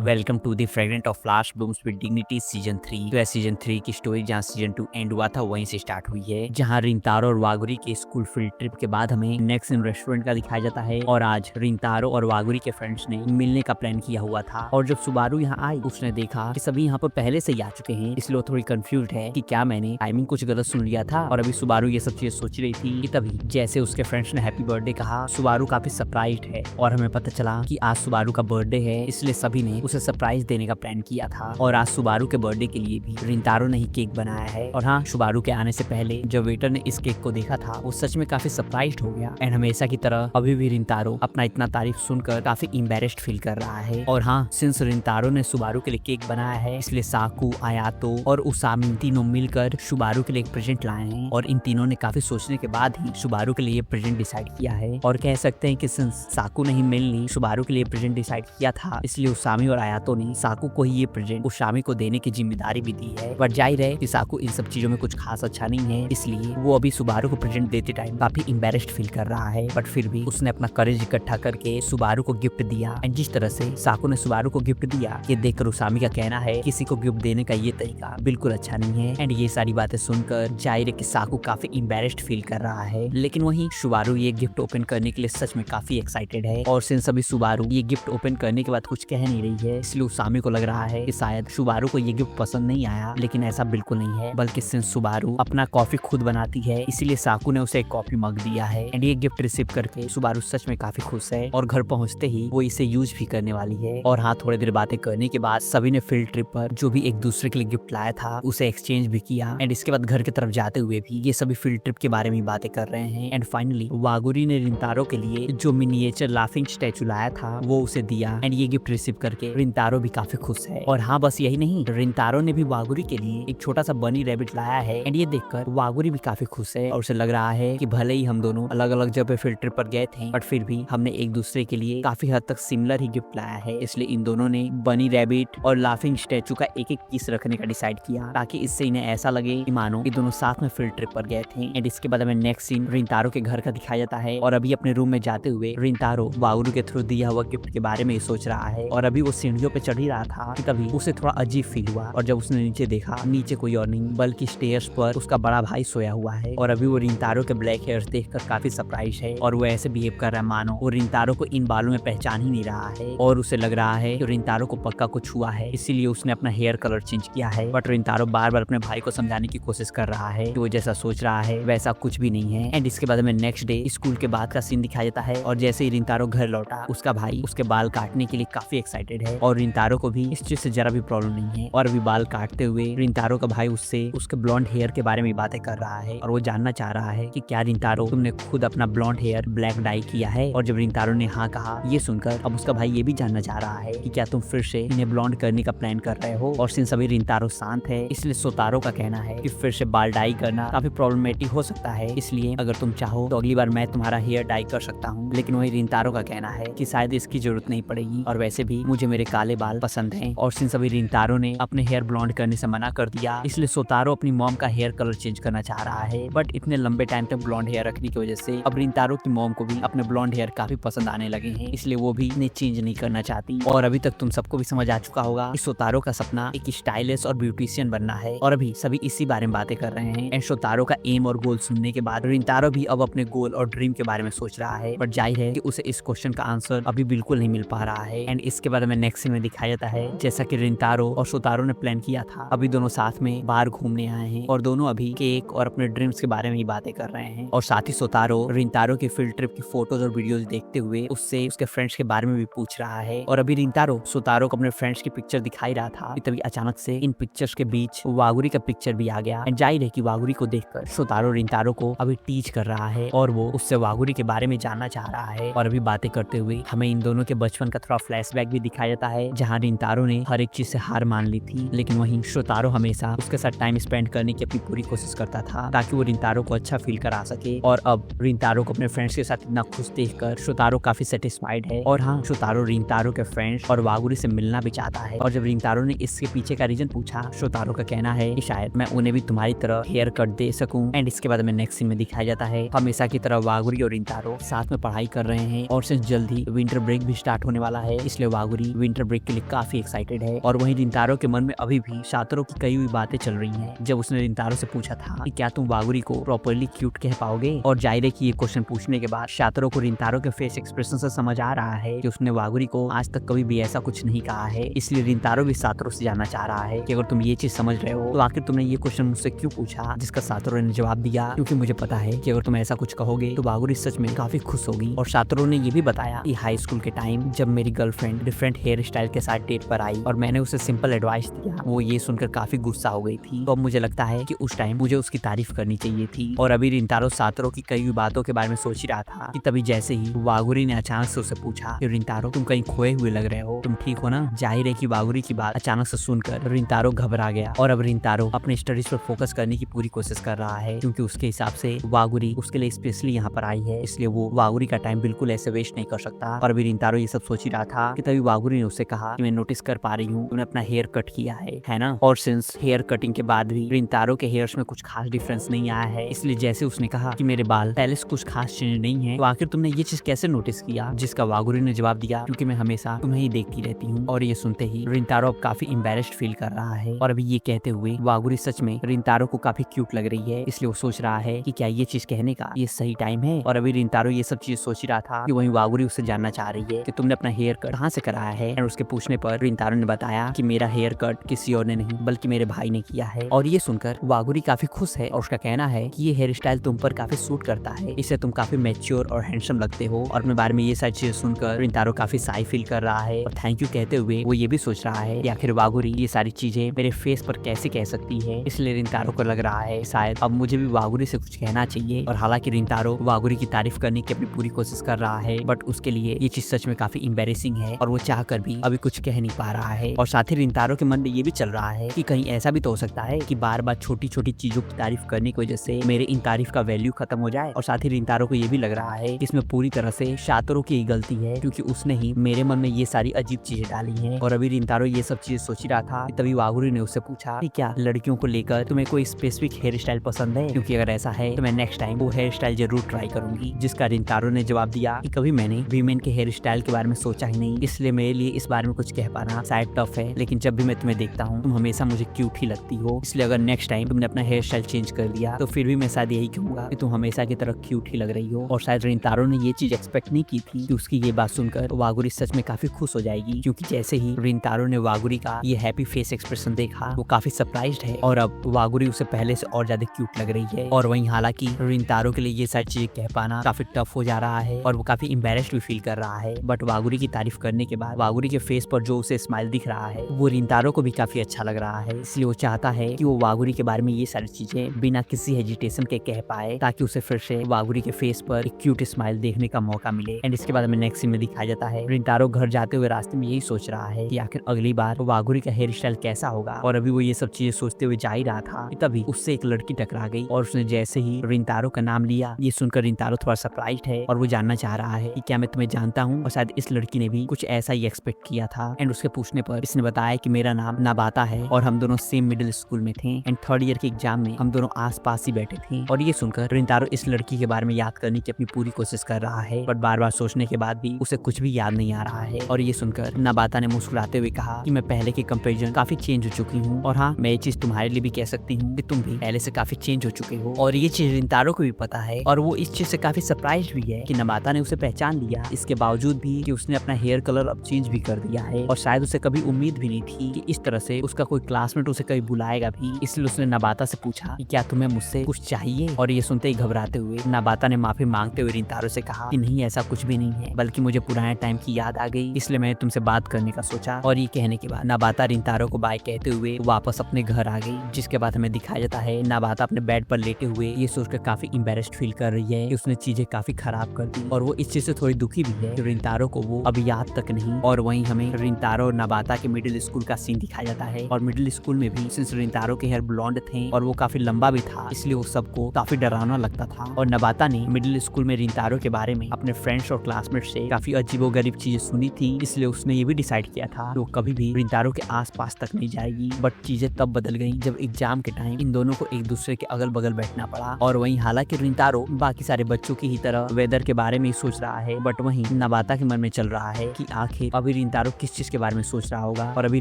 Welcome to the fragrant of flash blooms with dignity season 3। तो यह season 3 की story जहां सीजन 2 एंड हुआ था वहीं से स्टार्ट हुई है, जहां रिंतारो और वागुरी के स्कूल फील्ड ट्रिप के बाद हमें नेक्स्ट इन रेस्टोरेंट का दिखाया जाता है। और आज रिंतारो और वागुरी के फ्रेंड्स ने मिलने का प्लान किया हुआ था। और जब सुबारू यहाँ आई उसने देखा कि सभी यहाँ पर पहले से ही आ चुके हैं, इसलिए वो थोड़ी कंफ्यूज है कि क्या मैंने टाइमिंग कुछ गलत सुन लिया था। और अभी सुबारू ये सब चीजें सोच रही थी कि तभी जैसे उसके फ्रेंड्स ने हैप्पी बर्थडे कहा, सुबारू काफी सरप्राइज्ड है और हमें पता चला कि आज सुबारू का बर्थडे है, इसलिए सभी ने उसे सरप्राइज देने का प्लान किया था। और आज सुबारू के बर्थडे के लिए भी रिंतारो ने ही केक बनाया है। और हाँ, सुबारू के आने से पहले जब वेटर ने इस केक को देखा था वो सच में काफी सरप्राइज्ड हो गया। एंड हमेशा की तरह अभी भी रिंतारो अपना इतना तारीफ सुनकर काफी एम्बैरेस्ड फील कर रहा है। और हाँ, सिंस रिंतारो ने सुबारू के लिए केक बनाया है, इसलिए साकू, आयातो और उसामी तीनों मिलकर सुबारू के लिए एक प्रेजेंट लाए हैं। और इन तीनों ने काफी सोचने के बाद ही सुबारू के लिए प्रेजेंट डिसाइड किया है। और कह सकते हैं कि सिंस साकू ने ही मेनली सुबारू के लिए प्रेजेंट डिसाइड किया था, इसलिए उसामी और आयातो ने साकू को ही ये प्रेजेंट उसामी को देने की जिम्मेदारी भी दी है। बट जाहिर है कि साकू इन सब चीजों में कुछ खास अच्छा नहीं है, इसलिए वो अभी सुबारू को प्रेजेंट देते टाइम काफी एम्बैरेस्ड फील कर रहा है। बट फिर भी उसने अपना करेज इकट्ठा करके सुबारू को गिफ्ट दिया। एंड जिस तरह से साकू ने सुबारू को गिफ्ट दिया, ये देखकर उसामी का कहना है किसी को गिफ्ट देने का ये तरीका बिल्कुल अच्छा नहीं है। एंड ये सारी बातें सुनकर जाहिर है कि साकू काफी एम्बैरेस्ड फील कर रहा है। लेकिन वहीं सुबारू ये गिफ्ट ओपन करने के लिए सच में काफी एक्साइटेड है। और सिंस अभी सुबारू ये गिफ्ट ओपन करने के बाद कुछ कह नहीं रही है, इसलिए उसामी को लग रहा है कि शायद सुबारू को ये गिफ्ट पसंद नहीं आया। लेकिन ऐसा बिल्कुल नहीं है, बल्कि सिंस सुबारू अपना कॉफी खुद बनाती है, इसीलिए साकू ने उसे एक कॉफी मग दिया है। एंड ये गिफ्ट रिसीव करके सुबारू सच में काफी खुश है और घर पहुंचते ही वो इसे यूज भी करने वाली है। और हाँ, थोड़ी देर बातें करने के बाद सभी ने फील्ड ट्रिप पर जो भी एक दूसरे के लिए गिफ्ट लाया था उसे एक्सचेंज भी किया। एंड इसके बाद घर की तरफ जाते हुए भी ये सभी फील्ड ट्रिप के बारे में बातें कर रहे हैं। एंड फाइनली वागुरी ने रिंतारो के लिए जो मिनिएचर लाफिंग स्टैचू लाया था वो उसे दिया। एंड ये गिफ्ट रिसीव करके रिंतारो भी काफी खुश है। और हाँ, बस यही नहीं, रिंतारो ने भी वागुरी के लिए एक छोटा सा बनी रैबिट लाया है। एंड ये देखकर वागुरी भी काफी खुश है और उसे लग रहा है कि भले ही हम दोनों अलग अलग जगह फील्ड ट्रिप पर गए थे, बट फिर भी हमने एक दूसरे के लिए काफी हद तक सिमिलर ही गिफ्ट लाया है। इसलिए इन दोनों ने बनी रैबिट और लाफिंग स्टैचू का एक एक पीस रखने का डिसाइड किया, ताकि इससे इन्हें ऐसा लगे कि मानो ये दोनों साथ में फील्ड ट्रिप पर गए थे। एंड इसके बाद हमें नेक्स्ट सीन रिंतारो के घर का दिखाया जाता है। और अभी अपने रूम में जाते हुए रिंतारो वागुरी के थ्रू दिया हुआ गिफ्ट के बारे में सोच रहा है। और अभी वो सीढ़ियों पे चढ़ ही रहा था कि तभी उसे थोड़ा अजीब फील हुआ। और जब उसने नीचे देखा, नीचे कोई और नहीं बल्कि स्टेयर्स पर उसका बड़ा भाई सोया हुआ है। और अभी वो रिंतारो के ब्लैक हेयर्स देखकर काफी सरप्राइज है और वो ऐसे बिहेव कर रहा है मानो वो रिंतारो को इन बालों में पहचान ही नहीं रहा है। और उसे लग रहा है कि रिंतारो को पक्का कुछ हुआ है, इसीलिए उसने अपना हेयर कलर चेंज किया है। बट रिंतारो बार बार अपने भाई को समझाने की कोशिश कर रहा है कि वो जैसा सोच रहा है वैसा कुछ भी नहीं है। एंड इसके बाद हमें नेक्स्ट डे स्कूल के बाद का सीन दिखाया जाता है। और जैसे ही रिंतारो घर लौटा, उसका भाई उसके बाल काटने के लिए काफी एक्साइटेड है। और रिंतारो को भी इस चीज से जरा भी प्रॉब्लम नहीं है। और अभी बाल काटते हुए रिंतारो का भाई उससे उसके ब्लॉन्ड हेयर के बारे में बातें कर रहा है। और वो जानना चाह रहा है कि क्या रिंतारो तुमने खुद अपना ब्लॉन्ड हेयर ब्लैक डाई किया है। और जब रिंतारो ने हाँ कहा, ये सुनकर अब उसका भाई ये भी जानना चाह रहा है कि क्या तुम फिर से इन्हें ब्लॉन्ड करने का प्लान कर रहे हो। और सिंस अभी रिंतारो शांत है, इसलिए सोतारो का कहना है कि फिर से बाल डाई करना काफी प्रॉब्लमेटिक हो सकता है, इसलिए अगर तुम चाहो तो अगली बार मैं तुम्हारा हेयर डाई कर सकता हूँ। लेकिन वही रिंतारो का कहना है कि शायद इसकी जरूरत नहीं पड़ेगी और वैसे भी मुझे मेरे काले बाल पसंद हैं। और सिंस अभी रिंतारो ने अपने हेयर ब्लॉन्ड करने से मना कर दिया, इसलिए सोतारो अपनी मॉम का हेयर कलर चेंज करना चाह रहा है। बट इतने लंबे टाइम तक ब्लॉन्ड हेयर रखने की वजह से अब रिंतारो की मॉम को भी अपने ब्लॉन्ड हेयर काफी पसंद आने लगे हैं, इसलिए वो भी इन्हें चेंज नहीं करना चाहती। और अभी तक तुम सबको भी समझ आ चुका होगा कि सोतारो का सपना एक स्टाइलिश और ब्यूटिशियन बनना है। और अभी सभी इसी बारे में बातें कर रहे हैं। एंड सोतारो का एम और गोल सुनने के बाद रिंतारो भी अब अपने गोल और ड्रीम के बारे में सोच रहा है। बट जाहिर है कि उसे इस क्वेश्चन का आंसर अभी बिल्कुल नहीं मिल पा रहा है। एंड इसके बाद हमें नेक्स्ट सीन में दिखाया जाता है जैसा कि रिंतारो और सोतारो ने प्लान किया था, अभी दोनों साथ में बाहर घूमने आए हैं और दोनों अभी केक और अपने ड्रीम्स के बारे में ही बातें कर रहे हैं। और साथ ही सोतारो रिंतारो के फील्ड ट्रिप की फोटोज और वीडियोस देखते हुए उससे उसके फ्रेंड्स के बारे में भी पूछ रहा है। और अभी रिंतारो सोतारो को अपने फ्रेंड्स की पिक्चर दिखाई रहा था कि तभी अचानक से इन पिक्चर्स के बीच वागुरी का पिक्चर भी आ गया। एंड जाहिर है कि वागुरी को देखकर सोतारो रिंतारो को अभी टीच कर रहा है और वो उससे वागुरी के बारे में जानना चाह रहा है। और अभी बातें करते हुए हमें इन दोनों के बचपन का थोड़ा फ्लैशबैक भी दिखाया जाता है, जहाँ रिंतारो ने हर एक चीज से हार मान ली थी। लेकिन वहीं सोतारो हमेशा उसके साथ टाइम स्पेंड करने की अपनी पूरी कोशिश करता था ताकि वो रिंतारो को अच्छा फील करा सके। और अब रिंतारो को अपने फ्रेंड्स के साथ इतना खुश देखकर सोतारो काफी सेटिस्फाइड है। और हाँ, सोतारो रिंतारो के फ्रेंड्स और वागुरी से मिलना भी चाहता है। और जब रिंतारो ने इसके पीछे का रीजन पूछा, सोतारो का कहना है कि शायद मैं उन्हें भी तुम्हारी तरह हेयर कट दे सकूं। एंड इसके बाद हमें नेक्स्ट सीन में दिखाया जाता है हमेशा की तरह वागुरी और रिंतारो साथ में पढ़ाई कर रहे हैं। और सिंस जल्दी विंटर ब्रेक भी स्टार्ट होने वाला है, इसलिए वागुरी विंटर ब्रेक के लिए काफी एक्साइटेड है। और वहीं रिंतारो के मन में अभी भी शातरो की कई हुई बातें चल रही हैं। जब उसने रिंतारो से पूछा था कि क्या तुम वागुरी को प्रॉपर्ली क्यूट कह पाओगे, और जाहिर है कि ये क्वेश्चन पूछने के बाद शातरो को रिंतारो के फेस एक्सप्रेशन से समझ आ रहा है कि उसने वागुरी को आज तक कभी भी ऐसा कुछ नहीं कहा है। इसलिए रिंतारो भी शातरो से जानना चाह रहा है कि अगर तुम ये चीज समझ रहे हो तो आखिर तुमने ये क्वेश्चन मुझसे क्यों पूछा, जिसका शातरो ने जवाब दिया क्योंकि मुझे पता है कि अगर तुम ऐसा कुछ कहोगे तो वागुरी सच में काफी खुश होगी। और शातरो ने ये भी बताया कि हाई स्कूल के टाइम जब मेरी गर्लफ्रेंड डिफरेंट हेयर स्टाइल के साथ डेट पर आई और मैंने उसे सिंपल एडवाइस दिया, वो ये सुनकर काफी गुस्सा हो गई थी। तो अब मुझे लगता है कि उस टाइम मुझे उसकी तारीफ करनी चाहिए थी। और अभी रिंतारो शातरो की कई बातों के बारे में सोच ही रहा था कि तभी जैसे ही वागुरी ने अचानक से उसे पूछा कि रिंतारो तुम कहीं खोए हुए लग रहे हो, तुम ठीक हो ना। जाहिर है कि वागुरी की बात अचानक से सुनकर रिंतारो घबरा गया और अब रिंतारो अपने स्टडीज पर फोकस करने की पूरी कोशिश कर रहा है, क्योंकि उसके हिसाब से वागुरी उसके लिए स्पेशली यहाँ पर आई है, इसलिए वो वागुरी का टाइम बिल्कुल ऐसे वेस्ट नहीं कर सकता। और अभी रिंतारो ये सब सोच ही रहा था कि तभी वागुरी ने उससे कहा कि मैं नोटिस कर पा रही हूँ तुमने अपना हेयर कट किया है ना। और सिंस हेयर कटिंग के बाद भी रिंतारो के हेयर्स में कुछ खास डिफरेंस नहीं आया है, इसलिए जैसे उसने कहा कि मेरे बाल पहले से कुछ खास चेंज नहीं है, तो आखिर तुमने ये चीज कैसे नोटिस किया, जिसका वागुरी ने जवाब दिया क्योंकि मैं हमेशा तुम्हें ही देखती रहती हूँ। और ये सुनते ही रिंतारो अब काफी एम्बैरेस्ड फील कर रहा है। और अभी ये कहते हुए वागुरी सच में रिंतारो को काफी क्यूट लग रही है, इसलिए वो सोच रहा है कि क्या ये चीज कहने का ये सही टाइम है। और अभी रिंतारो ये सब चीज सोच ही रहा था कि वहीं वागुरी उससे जानना चाह रही है कि तुमने अपना हेयर कट कहाँ से कराया है। और उसके पूछने पर रिंतारो ने बताया कि मेरा हेयर कट किसी और ने नहीं बल्कि मेरे भाई ने किया है। और ये सुनकर वागुरी काफी खुश है और उसका कहना है कि ये हेयर स्टाइल तुम पर काफी सूट करता है, इससे तुम काफी मैच्योर और हैंडसम लगते हो। और अपने बारे में ये सारी चीजें सुनकर रिंतारो काफी साई फील कर रहा है और थैंक यू कहते हुए वो ये भी सोच रहा है कि आखिर वागुरी ये सारी चीजें मेरे फेस पर कैसे कह सकती है। इसलिए रिंतारो को लग रहा है शायद अब मुझे भी वागुरी से कुछ कहना चाहिए। और हालांकि रिंतारो वागुरी की तारीफ करने की अपनी पूरी कोशिश कर रहा है, बट उसके लिए ये चीज सच में काफी एम्बैरेसिंग है और वो चाह कर भी अभी कुछ कह नहीं पा रहा है। और साथ ही रिंतारो के मन में ये भी चल रहा है कि कहीं ऐसा भी तो हो सकता है कि बार बार छोटी छोटी चीजों की तारीफ करने की वजह से मेरे इन तारीफ का वैल्यू खत्म हो जाए। और साथ ही रिंतारो को ये भी लग रहा है कि इसमें पूरी तरह से शातरो की गलती है, क्योंकि उसने ही मेरे मन में ये सारी अजीब चीजें डाली हैं। और अभी रिंतारो ये सब चीजें सोच ही रहा था कि तभी वागुरी ने उससे पूछा कि क्या लड़कियों को लेकर तुम्हें कोई स्पेसिफिक हेयर स्टाइल पसंद है, क्योंकि अगर ऐसा है तो मैं नेक्स्ट टाइम वो हेयर स्टाइल जरूर ट्राई करूंगी। जिसका रिंतारो ने जवाब दिया कि कभी मैंने वीमेन के हेयर स्टाइल के बारे में सोचा ही नहीं, इसलिए मेरे लिए इस बारे में कुछ कह पाना शायद टफ है, लेकिन जब भी मैं तुम्हें देखता हूँ तुम हमेशा मुझे क्यूट ही लगती हो। इसलिए अगर नेक्स्ट टाइम तुमने अपना हेयर स्टाइल चेंज कर लिया तो फिर भी मैं शायद यही कहूंगा कि तुम हमेशा की तरह क्यूट ही लग रही हो। और शायद रिंतारो ने ये चीज एक्सपेक्ट नहीं की थी कि उसकी ये बात सुनकर वागुरी सच में काफी खुश हो जाएगी, क्योंकि जैसे ही रिंतारो ने वागुरी का ये हैप्पी फेस एक्सप्रेशन देखा वो काफी सरप्राइज्ड है और अब वागुरी उसे पहले से और ज्यादा क्यूट लग रही है। और वहीं हालांकि रिंतारो के लिए ये सारी चीजें कह पाना काफी टफ हो जा रहा है और वो काफी एम्बैरेस्ड भी फील कर रहा है, बट वागुरी की तारीफ करने के बाद वागुरी के फेस पर जो उसे स्माइल दिख रहा है वो रिंतारो को भी काफी अच्छा लग रहा है। इसलिए वो चाहता है कि वो वागुरी के बारे में ये सारी चीजें बिना किसी हेजिटेशन के कह पाए, ताकि उसे फिर से वागुरी के फेस पर एक क्यूट स्माइल देखने का मौका मिले। एंड इसके बाद हमें नेक्स्ट सीन में दिखाया जाता है रिंतारो घर जाते हुए रास्ते में यही सोच रहा है कि आखिर अगली बार वागुरी का हेयर स्टाइल कैसा होगा। और अभी वो ये सब चीजें सोचते हुए जा ही रहा था कि तभी उससे एक लड़की टकरा गई और उसने जैसे ही रिंतारो का नाम लिया, ये सुनकर रिंतारो थोड़ा सरप्राइज्ड है और वो जानना चाह रहा है कि क्या मैं तुम्हें जानता हूँ। और शायद इस लड़की ने भी कुछ ऐसा ही एक्सपेक्ट किया था। एंड उसके पूछने पर इसने बताया कि मेरा नाम नाबाता है और हम दोनों सेम मिडिल स्कूल में थे एंड थर्ड ईयर के एग्जाम में हम दोनों आस पास ही बैठे थे। और ये सुनकर रिंतारो इस लड़की के बारे में याद करने की अपनी पूरी कोशिश कर रहा है, बट बार बार सोचने के बाद भी उसे कुछ भी याद नहीं आ रहा है। और ये सुनकर नाबाता ने मुस्कुराते हुए कहा कि मैं पहले के कंपैरिजन काफी चेंज हो चुकी हूँ, और हाँ मैं ये चीज तुम्हारे लिए भी कह सकती हूँ कि तुम भी पहले से काफी चेंज हो चुके हो। और ये चीज रिंतारो को भी पता है और वो इस चीज से काफी सरप्राइज भी है कि नाबाता ने उसे पहचान लिया, इसके बावजूद भी कि उसने अपना हेयर कलर अब चेंज भी कर दिया है। और शायद उसे कभी उम्मीद भी नहीं थी कि इस तरह से उसका कोई क्लासमेट उसे कभी बुलाएगा भी। इसलिए उसने नाबाता से पूछा कि क्या तुम्हें मुझसे कुछ चाहिए। और ये सुनते ही घबराते हुए नाबाता ने माफी मांगते हुए रिंतारो से कहा कि नहीं ऐसा कुछ भी नहीं है, बल्कि मुझे पुराने टाइम की याद आ गई, इसलिए मैं तुमसे बात करने का सोचा। और ये कहने के बाद नाबाता रिंतारो को बाय कहते हुए वापस अपने घर आ गई। जिसके बाद हमें दिखाया जाता है नाबाता अपने बेड पर लेटे हुए ये सोचकर काफी एम्बैरेस्ड फील कर रही है कि उसने चीजें काफी खराब कर दी, और वो इस चीज से थोड़ी दुखी भी है कि रिंतारो को वो अब याद तक नहीं। और वहीं हमें रिंतारो और नाबाता के मिडिल स्कूल का सीन दिखाया जाता है। और मिडिल स्कूल में भी सिंस रिंतारो के हेयर ब्लॉन्ड थे और वो काफी लंबा भी था, इसलिए वो सबको काफी डरावना लगता था। और नाबाता ने मिडिल स्कूल में रिंतारो के बारे में अपने फ्रेंड्स और क्लासमेट से काफी अजीबोगरीब चीजें सुनी थी, इसलिए उसने ये भी डिसाइड किया था कि वो कभी भी रिंतारो के आसपास तक नहीं जाएगी। बट चीजें तब बदल गई जब एग्जाम के टाइम इन दोनों को एक दूसरे के अगल बगल बैठना पड़ा। और वहीं हालांकि रिंतारो बाकी सारे बच्चों की ही तरह वेदर के बारे में ही सोच रहा है, बट वहीं नाबाता के मन में चल रहा है कि आखिर अभी रिंतारो किस चीज के बारे में सोच रहा होगा। और अभी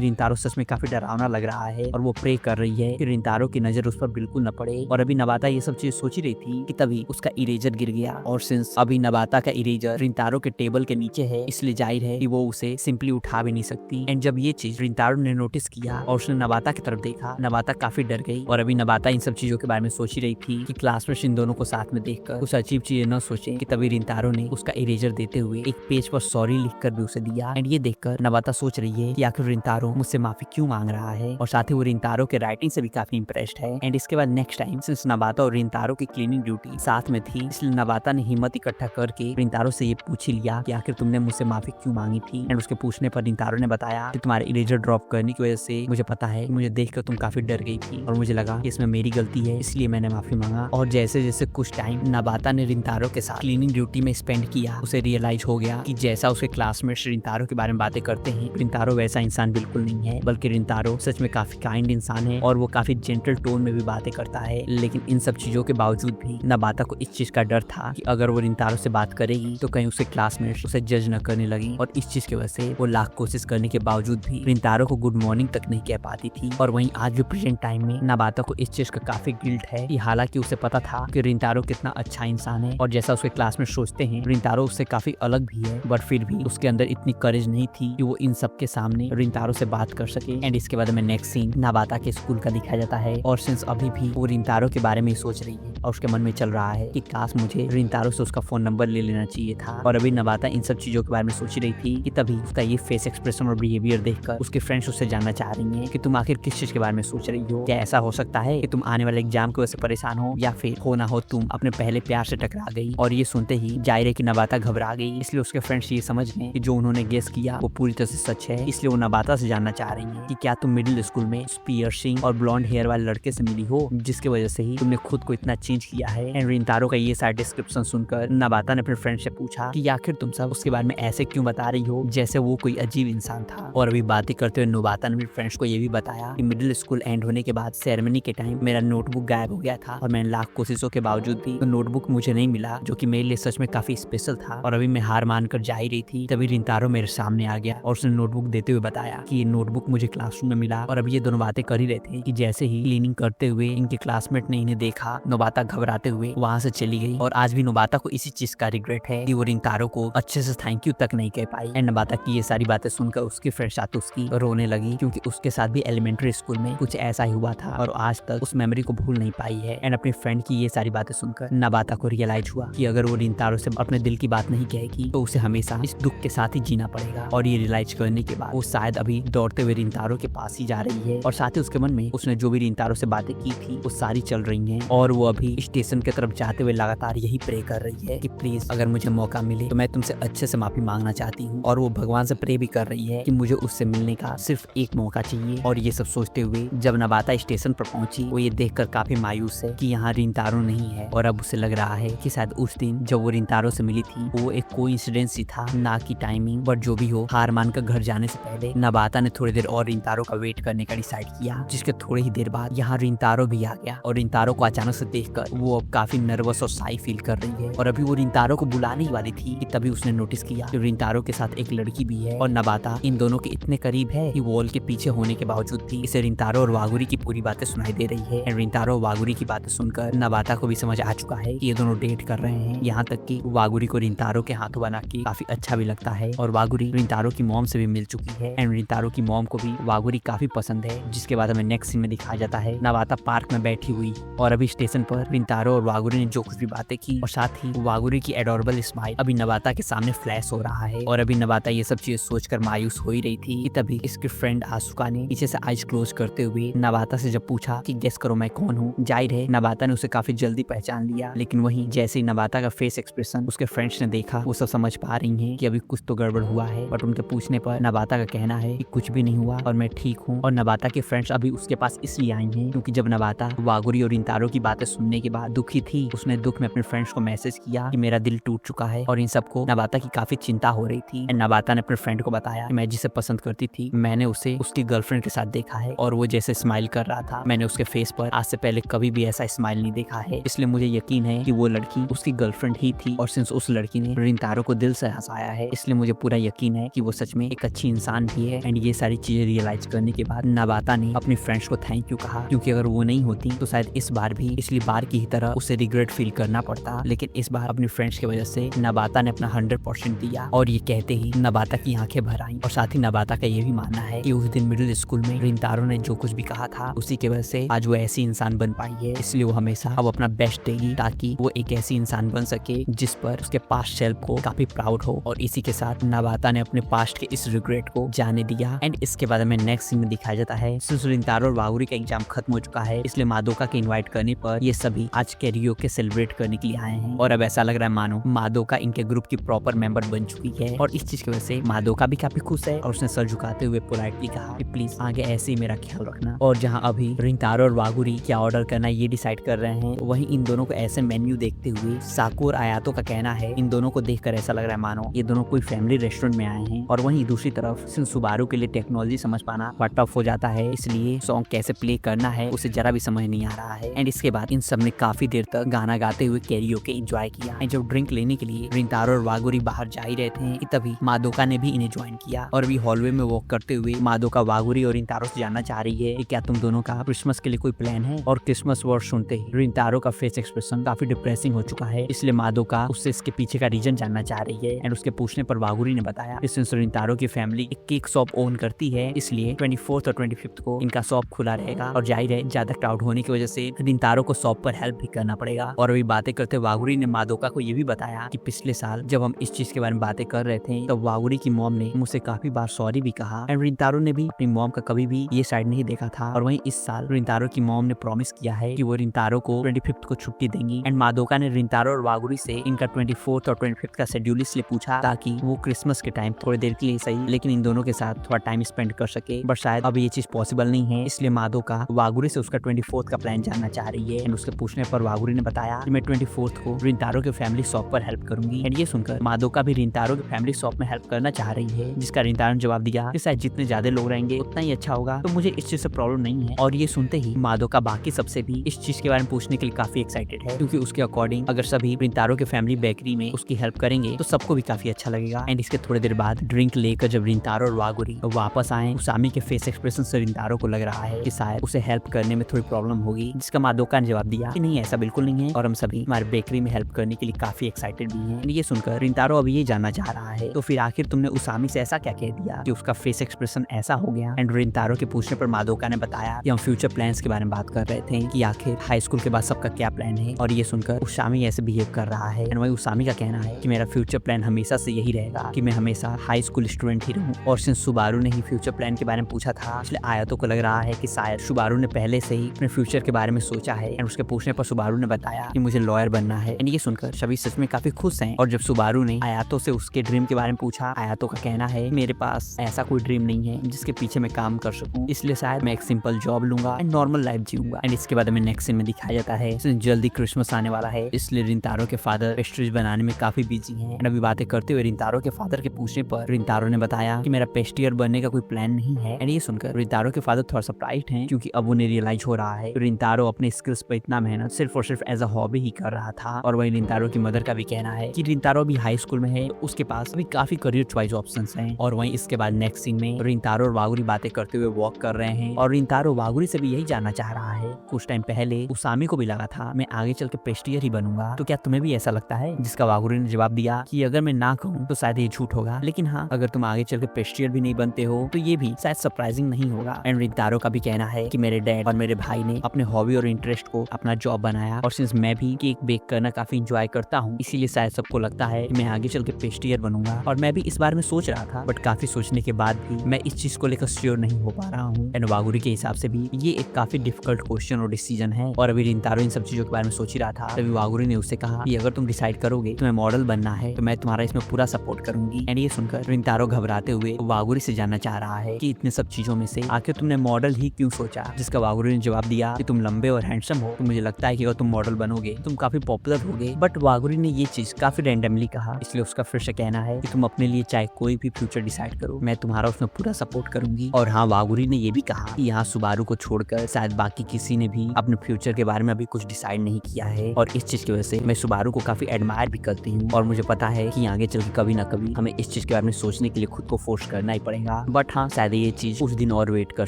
रिंतारो सच में काफी डरावना लग रहा है और वो प्रे कर रही है कि रिंतारो की नजर उस पर बिल्कुल न पड़े। और अभी नबाता ये सब चीज सोच ही रही थी कि तभी उसका इरेजर गिर गया। और सिंस अभी नबाता का इरेजर रिंतारो के टेबल के नीचे है, इसलिए जाहिर है कि वो उसे सिंपली उठा भी नहीं सकती। एंड जब ये चीज रिंतारो ने नोटिस किया और उसने नबाता की तरफ देखा, नबाता काफी डर गई। और अभी नबाता इन सब चीजों के बारे में सोच ही रही थी कि क्लास में इन दोनों को साथ में देखकर कुछ अजीब चीजें न सोचे कि तभी रिंतारो ने उसका इरेजर देते हुए एक पेज पर सॉरी लिखकर भी उसे दिया। एंड ये देखकर नबाता सोच रही है कि आखिर रिंतारो मुझसे माफी क्यों मांग रहा है। और साथ ही वो रिंतारो के राइटिंग से भी काफी इंप्रेस्ड है। एंड इसके बाद नेक्स्ट टाइम सिंस नबाता और रिंतारो की क्लीनिंग ड्यूटी साथ में थी, इसलिए नबाता ने हिम्मत इकट्ठा करके रिंतारो से ये पूछ ही लिया कि आखिर तुमने मुझसे माफी क्यों मांगी थी। एंड उसके पूछने पर रिंतारो ने बताया कि तुम्हारे इरेजर ड्रॉप करने की वजह से मुझे पता है कि मुझे देखकर तुम काफी डर गई थी और मुझे लगा कि इसमें मेरी गलती है, इसलिए मैंने माफी मांगा। और जैसे जैसे कुछ टाइम नबाता ने रिंतारो के साथ क्लीनिंग ड्यूटी में स्पेंड किया, उसे रियलाइज हो गया कि जैसा उसके क्लासमेट्स रिंतारो के बारे में बातें करते हैं, रिंतारो वैसा इंसान बिल्कुल नहीं है, बल्कि रिंतारो सच में काफी काइंड इंसान है और वो काफी जेंटल टोन में भी बातें करता है। लेकिन इन सब चीजों के बावजूद भी नबाता को इस चीज का डर था कि अगर वो रिंतारो से बात करेगी तो कहीं उसके क्लासमेट्स उसे जज न करने लगी। और इस चीज की वजह से वो लाख कोशिश करने के बावजूद भी रिंतारो को गुड मॉर्निंग तक नहीं कह पाती थी। और वहीं आज भी प्रेजेंट टाइम में नबाता को इस चीज का काफी गिल्ट है कि हालांकि उसे पता था कि रिंतारो कितना अच्छा इंसान है और जैसा उसके क्लासमेट सोचते हैं रिंतारो उससे काफी अलग भी है, बट फिर भी उसके अंदर इतनी करेज नहीं थी कि वो इन सब के सामने रिंतारो से बात कर सके। एंड इसके बाद हमें नेक्स्ट सीन नबाता के स्कूल का दिखाया जाता है और सिंस अभी भी वो रिंतारो के बारे में सोच रही है और उसके मन में चल रहा है कि काश मुझे रिंतारो से उसका फोन नंबर ले लेना चाहिए था। और अभी नबाता इन सब चीजों के बारे में सोच रही थी कि तभी उसका ये फेस एक्सप्रेशन और बिहेवियर देखकर उसके फ्रेंड्स उससे जानना चाह रही हैं कि तुम आखिर किस चीज के बारे में सोच रही हो। क्या ऐसा हो सकता है कि तुम आने वाले एग्जाम की वजह से परेशान हो, या फिर हो ना हो तुम अपने पहले प्यार से टकरा गई। और ये सुनते ही जाहिर है कि नबाता घबरा गई, इसलिए उसके फ्रेंड्स ये समझ गए कि जो उन्होंने गेस किया वो पूरी तरह से सच है। इसलिए वो नबाता से जानना चाह रही है कि क्या तुम मिडिल स्कूल में पियर्सिंग और ब्लॉन्ड हेयर वाले लड़के से मिली हो जिसकी वजह से ही तुमने खुद को इतना चेंज किया है। एंड रिंतारो का ये सारा डिस्क्रिप्शन सुनकर नबाता ने अपने फ्रेंड से पूछा कि आखिर तुम सब उसके बारे में ऐसे क्यों बता रही हो जैसे वो कोई अजीब इंसान था। और अभी बातें करते हुए नबाता ने अपने फ्रेंड्स को ये भी बताया कि मिडिल स्कूल एंड होने के बाद सेरेमनी के टाइम मेरा नोटबुक गायब हो गया था और मैंने लाख कोशिशों के बावजूद भी तो नोटबुक मुझे नहीं मिला, जो कि मेरे लिए सच में काफी स्पेशल था। और अभी मैं हार मानकर जा ही रही थी तभी रिंतारो मेरे सामने आ गया और उसने नोटबुक देते हुए बताया कि ये नोटबुक मुझे क्लासरूम में मिला। और अभी ये दोनों बातें कर ही रहे थे कि जैसे ही क्लीनिंग करते हुए इनके क्लासमेट ने इन्हें देखा, नबाता घबराते हुए वहां से चली गई। और आज भी नबाता को इसी चीज का रिग्रेट है कि वो रिंतारो को अच्छे से थैंक यू तक नहीं कह पाई। एंड नबाता की ये सारी बातें सुनकर उसकी फ्रेंड साथ उसकी रोने लगी, क्योंकि उसके साथ भी एलिमेंट्री स्कूल में कुछ ऐसा ही हुआ था और आज तक उस मेमोरी को भूल नहीं पाई है। एंड अपनी फ्रेंड की ये सारी बातें सुनकर नबाता को रियलाइज हुआ कि अगर वो रिंतारो से अपने दिल की बात नहीं कहेगी तो उसे हमेशा इस दुख के साथ ही जीना पड़ेगा। और ये रियलाइज करने के बाद वो शायद अभी दौड़ते हुए रिंतारो के पास ही जा रही है और साथ ही उसके मन में उसने जो भी रिंतारो से बातें की थी वो सारी चल रही हैं। और वो अभी स्टेशन की तरफ जाते हुए लगातार यही प्रे कर रही है कि प्लीज अगर मुझे मौका मिले तो मैं तुमसे अच्छे से माफी मांगना चाहती हूँ। और वो भगवान से प्रे भी कर रही है कि मुझे उससे मिलने का सिर्फ एक मौका चाहिए। और ये सब सोचते हुए जब नबाता स्टेशन पर पहुंची, वो ये देखकर काफी मायूस है कि यहाँ रिंतारो नहीं है। और अब उसे लग रहा है कि शायद उस दिन जब वो रिंतारो से मिली थी वो एक कोइंसिडेंस ही था, ना कि टाइमिंग। बट जो भी हो, हार मानकर घर जाने से पहले नबाता ने थोड़ी देर और रिंतारो का वेट करने का डिसाइड किया, जिसके थोड़ी ही देर बाद यहाँ रिंतारो भी आ गया। और रिंतारो को अचानक से देखकर वो अब काफी नर्वस और शाई फील कर रही है। और अभी वो रिंतारो को बुलाने ही वाली थी कि तभी उसने नोटिस किया कि रिंतारो के साथ एक लड़की भी है और नबाता इन दोनों के इतने करीब है कि वॉल के पीछे होने के बावजूद भी इसे रिंतारो और वागुरी की पूरी बातें सुनाई दे रही है। रिंतारो और वागुरी की बातें सुनकर नबाता को भी समझ आ चुका है कि ये दोनों डेट कर रहे हैं। यहाँ तक कि वागुरी को रिंतारो के हाथों बना के काफी अच्छा भी लगता है। और वागुरी रिंतारो की मॉम से भी मिल चुकी है एंड रिंतारो की मॉम को भी वागुरी काफी पसंद है। जिसके बाद हमें नेक्स्ट सीन में दिखाया जाता है नबाता पार्क में बैठी हुई और अभी स्टेशन पर रिंतारो और वागुरी ने जो कुछ भी बातें की और साथ ही वागुरी की एडोरेबल स्माइल अभी नबाता के सामने फ्लैश हो रहा है। और अभी नबाता ये सब चीजें सोचकर मायूस हो ही रही थी कि तभी इसकी फ्रेंड आसुका ने पीछे से आइज क्लोज करते हुए नबाता से जब पूछा कि गेस करो मैं कौन हूँ। जाहिर है नबाता ने उसे काफी जल्दी पहचान लिया, लेकिन वहीं जैसे ही नबाता का फेस एक्सप्रेशन उसके फ्रेंड्स ने देखा, वो सब समझ पा रही हैं कि अभी कुछ तो गड़बड़ हुआ है। बट उनके पूछने पर नबाता का कहना है कि कुछ भी नहीं हुआ और मैं ठीक हूँ। और नबाता के फ्रेंड्स अभी उसके पास इसलिए आई हैं क्योंकि जब नबाता वागुरी और रिंतारो की बातें सुनने के बाद दुखी थी, उसने दुख में अपने फ्रेंड्स को मैसेज किया कि मेरा दिल टूट चुका है। और इन सबको नबाता की काफी चिंता हो रही थी। नबाता ने अपने फ्रेंड को बताया कि मैं जिसे पसंद करती थी मैंने उसे उसकी गर्लफ्रेंड के साथ देखा है और वो जैसे स्माइल कर रहा था मैंने उसके फेस पर आज से पहले कभी भी ऐसा स्माइल नहीं देखा है। इसलिए मुझे यकीन है कि वो लड़की उसकी गर्लफ्रेंड ही थी। और सिंस उस लड़की ने रिंतारो को दिल से हंसाया है, इसलिए मुझे पूरा यकीन है कि वो सच में एक अच्छी इंसान भी है। एंड ये सारी चीजें रियलाइज करने के बाद नबाता ने अपने फ्रेंड्स को थैंक यू कहा, क्योंकि अगर वो नहीं होती तो शायद इस बार भी पिछली बार की ही तरह उसे रिग्रेट फील करना पड़ता। लेकिन इस बार अपने फ्रेंड्स की वजह से नबाता ने अपना 100% दिया। और ये कहते ही नबाता की आंखें भर आईं। और साथ ही नबाता का ये भी मानना है कि उस दिन मिडिल स्कूल में रिंतारो ने जो कुछ भी कहा था उसी की वजह से आज वो ऐसी इंसान बन पाई है। इसलिए वो हमेशा अब अपना बेस्ट देगी ताकि वो एक ऐसी इंसान बन सके जिस पर उसके पास्ट सेल्फ को काफी प्राउड हो। और इसी के साथ नबाता ने अपने पास्ट के इस रिग्रेट को जाने दिया। एंड इसके बाद हमें नेक्स्ट सीन में दिखाया जाता है सिंस रिंतारो और वागुरी का एग्जाम खत्म हो चुका है, इसलिए मादोका के इनवाइट करने पर ये सभी आज कैरियोके सेलिब्रेट करने के लिए आए हैं। और अब ऐसा लग रहा है मानो मादोका इनके ग्रुप की प्रॉपर मेंबर बन चुकी है। और इस चीज की वजह से मादोका भी काफी खुश है और उसने सर झुकाते हुए पोलाइटली कहा कि प्लीज आगे ऐसे ही मेरा ख्याल रखना। और जहाँ अभी रिंतारो और वागुरी क्या ऑर्डर करना ये डिसाइड कर रहे हैं, वहीं इन दोनों को ऐसे मेन्यू देखते हुए साकू और आयातो का कहना है इन दोनों को देखकर ऐसा लग रहा है मानो ये दोनों कोई फैमिली रेस्टोरेंट में आए हैं। और वहीं दूसरी तरफ सिंस सुबारू के लिए टेक्नोलॉजी समझ पाना बहुत टफ हो जाता है, इसलिए सॉन्ग कैसे प्ले करना है उसे जरा भी समझ नहीं आ रहा है। एंड इसके बाद इन सब ने काफी देर तक गाना गाते हुए कैरियोके एंजॉय किया। एंड जब ड्रिंक लेने के लिए रिंतारो और वागुरी बाहर जा ही रहे थे तभी मादोका ने भी इन्हें ज्वाइन किया। और अभी हॉलवे में वॉक करते हुए मादोका वागुरी और रिंतारो से जानना चाह रही है कि क्या तुम दोनों का क्रिसमस के लिए कोई प्लान है। और क्रिसमस वर्ड सुनते ही रिंतारो का फेस एक्सप्रेशन काफी डिप्रेसिंग हो चुका है, इसलिए मादोका उससे इसके पीछे का रीजन जानना चाह रही है। एंड उसके पूछने पर वागुरी ने बताया कि सिंस रिंतारो की फैमिली एक केक शॉप ओन करती है, इसलिए 24th और 25th को इनका शॉप खुला रहेगा। और जाहिर है ज्यादा क्राउड होने की वजह से रिंतारो को शॉप पर हेल्प भी करना पड़ेगा। और अभी बातें करते वागुरी ने मादोका को ये भी बताया कि पिछले साल जब हम इस चीज के बारे में बातें कर रहे थे तब वागुरी की मॉम ने मुझसे काफी बार सॉरी भी कहा। एंड रिंतारो ने भी अपनी मॉम का कभी भी ये साइड नहीं देखा था। और वहीं इस साल रिंतारो की मॉम ने प्रॉमिस किया है कि वो रिंतारो को 25th को छुट्टी देंगी। एंड मादोका ने रिंतारो और वागुरी से इनका 24th और 25th का शेड्यूल इसलिए पूछा ताकि वो क्रिसमस के टाइम थोड़ी देर के लिए सही लेकिन इन दोनों के साथ थोड़ा टाइम स्पेंड कर सके। बट शायद अब ये चीज पॉसिबल नहीं है, इसलिए मादोका वागुरी से उसका 24th का प्लान जानना चाह रही है। एंड उसके पूछने पर वागुरी ने बताया कि मैं 24th को रिंतारो के फैमिली शॉप पर हेल्प करूंगी। एंड ये सुनकर मादोका भी रिंतारो के फैमिली शॉप में हेल्प करना चाह रही है, जिसका रिंतारो ने जवाब दिया कि शायद जितने ज्यादा लोग रहेंगे उतना ही अच्छा होगा, तो मुझे इस चीज से प्रॉब्लम नहीं है। और ये सुनते ही मादोका बाकी सबसे भी इस चीज के बारे में पूछने के लिए काफी एक्साइटेड है, क्योंकि उसके अकॉर्डिंग अगर सभी रिंतारो के फैमिली बेकरी में उसकी हेल्प करेंगे तो सबको भी काफी अच्छा लगेगा। एंड इसके थोड़ी देर बाद ड्रिंक लेकर जब रिंतारो और वागुरी वापस आए, उसामी के फेस एक्सप्रेशन से रिंतारो को लग रहा है कि शायद उसे हेल्प करने में थोड़ी प्रॉब्लम होगी, जिसका मादोका ने जवाब दिया कि नहीं ऐसा बिल्कुल नहीं है और हम सभी हमारे बेकरी में हेल्प करने के लिए काफी एक्साइटेड भी हैं। ये सुनकर रिंतारो अभी ये जानना चाह रहा है तो फिर आखिर तुमने उसामी से ऐसा क्या कह दिया कि उसका फेस एक्सप्रेशन ऐसा हो गया। एंड रिंतारो के पूछने पर मादोका ने बताया कि हम फ्यूचर प्लान्स के बारे में बात कर रहे थे कि आखिर हाई स्कूल के बाद सबका क्या प्लान है। और ये सुनकर उसामी ऐसे बिहेव कर रहा है। एंड वही उसामी का कहना है कि मेरा फ्यूचर प्लान हमेशा से यही रहेगा कि मैं हमेशा हाई स्कूल स्टूडेंट ही रहूं। और सिंस सुबारू ने ही फ्यूचर प्लान के बारे में पूछा था, इसलिए आयातो को लग रहा है कि शायद सुबारू ने पहले से ही अपने फ्यूचर के बारे में सोचा है। एंड उसके पूछने पर सुबारू ने बताया कि मुझे लॉयर बनना है। एंड ये सुनकर सभी सच में काफी खुश हैं। और जब सुबारू ने आयातो से उसके ड्रीम के बारे में पूछा, आयातो का कहना है मेरे पास ऐसा कोई ड्रीम नहीं है जिसके पीछे मैं काम कर सकूं, इसलिए शायद मैं एक सिंपल जॉब लूंगा एंड नॉर्मल लाइफ जीऊंगा। एंड इसके बाद हमें नेक्स्ट सीन में दिखाया जाता है जल्दी क्रिसमस आने वाला है, इसलिए रिंतारो के फादर पेस्ट्रीज बनाने में काफी बिजी हैं। एंड अभी बातें करते हुए रिंतारो के फादर के पूछने पर रिंतारो ने बताया कि मेरा पेस्ट्रियर बनने का कोई प्लान नहीं है। एंड ये सुनकर रिंतारो के फादर थोड़ा सरप्राइज्ड हैं, क्योंकि अब उन्हें रियलाइज हो रहा है रिंतारो अपने स्किल्स पर इतना मेहनत सिर्फ और सिर्फ एज अ हॉबी ही कर रहा था। और वही रिंतारो की मदर का भी कहना है कि रिंतारो भी हाई स्कूल में है, उसके पास अभी काफी करियर चॉइस ऑप्शंस हैं। और वहीं इसके बाद नेक्स्ट सीन में रिंतारो और वागुरी बातें करते हुए वॉक कर रहे हैं और रिंतारो वागुरी से भी यही जानना चाह रहा है। कुछ टाइम पहले उसामी को भी लगा था मैं आगे चल के पेस्ट्रियर ही बनूंगा, तो क्या तुम्हें भी ऐसा लगता है? जिसका वागुरी ने जवाब दिया कि अगर मैं ना कहूँ तो शायद ये झूठ होगा, लेकिन हाँ अगर तुम आगे चल के पेस्ट्रियर भी नहीं बनते हो तो ये भी शायद सरप्राइजिंग नहीं होगा। एंड रिंतारो का भी कहना है कि मेरे डैड और मेरे भाई ने अपने हॉबी और इंटरेस्ट को अपना जॉब बनाया, और सिंस मैं भी केक बेक करना काफी इंजॉय करता हूँ इसीलिए शायद सबको लगता है कि मैं आगे चल के पेस्ट्रियर बनूंगा। और मैं भी इस बारे में सोच रहा था, बट काफी सोचने के बाद भी मैं इस चीज को लेकर श्योर नहीं हो पा रहा हूँ। एंड वागुरी के हिसाब से भी ये एक काफी डिफिकल्ट क्वेश्चन और डिसीजन है। और अभी रिंतारो इन सब चीजों के बारे में सोच ही रहा था, तभी वागुरी ने उससे कहा कि अगर तुम डिसाइड करोगे तुम्हें मॉडल बनना है तो मैं तुम्हारा इसमें पूरा सपोर्ट करूंगी। एंड ये सुनकर रिंतारो घबराते हुए वागुरी से जानना चाह रहा है कि इतने सब चीजों में से आखिर तुमने मॉडल ही क्यों सोचा, जिसका वागुरी ने जवाब दिया कि तुम लंबे और हैंडसम हो तो मुझे लगता है कि अगर तुम मॉडल बनोगे तुम काफी पॉपुलर होगे। बट वागुरी ने ये चीज काफी रैंडमली कहा, इसलिए उसका फिर से कहना है कि तुम अपने लिए चाहे कोई भी फ्यूचर डिसाइड करो, मैं तुम्हारा उसमें पूरा सपोर्ट करूंगी। और हाँ वागुरी ने ये भी कहा कि यहाँ सुबारू को छोड़कर शायद बाकी किसी ने भी अपने फ्यूचर के बारे में अभी कुछ डिसाइड नहीं किया है, और इस चीज की वजह से मैं सुबारू को काफी एडमायर भी करती हूँ और मुझे पता है कि आगे चल के कभी ना कभी हमें इस चीज के बारे बारे में सोचने के लिए खुद को फोर्स करना ही पड़ेगा। बट हाँ, शायद ये चीज कुछ दिन और वेट कर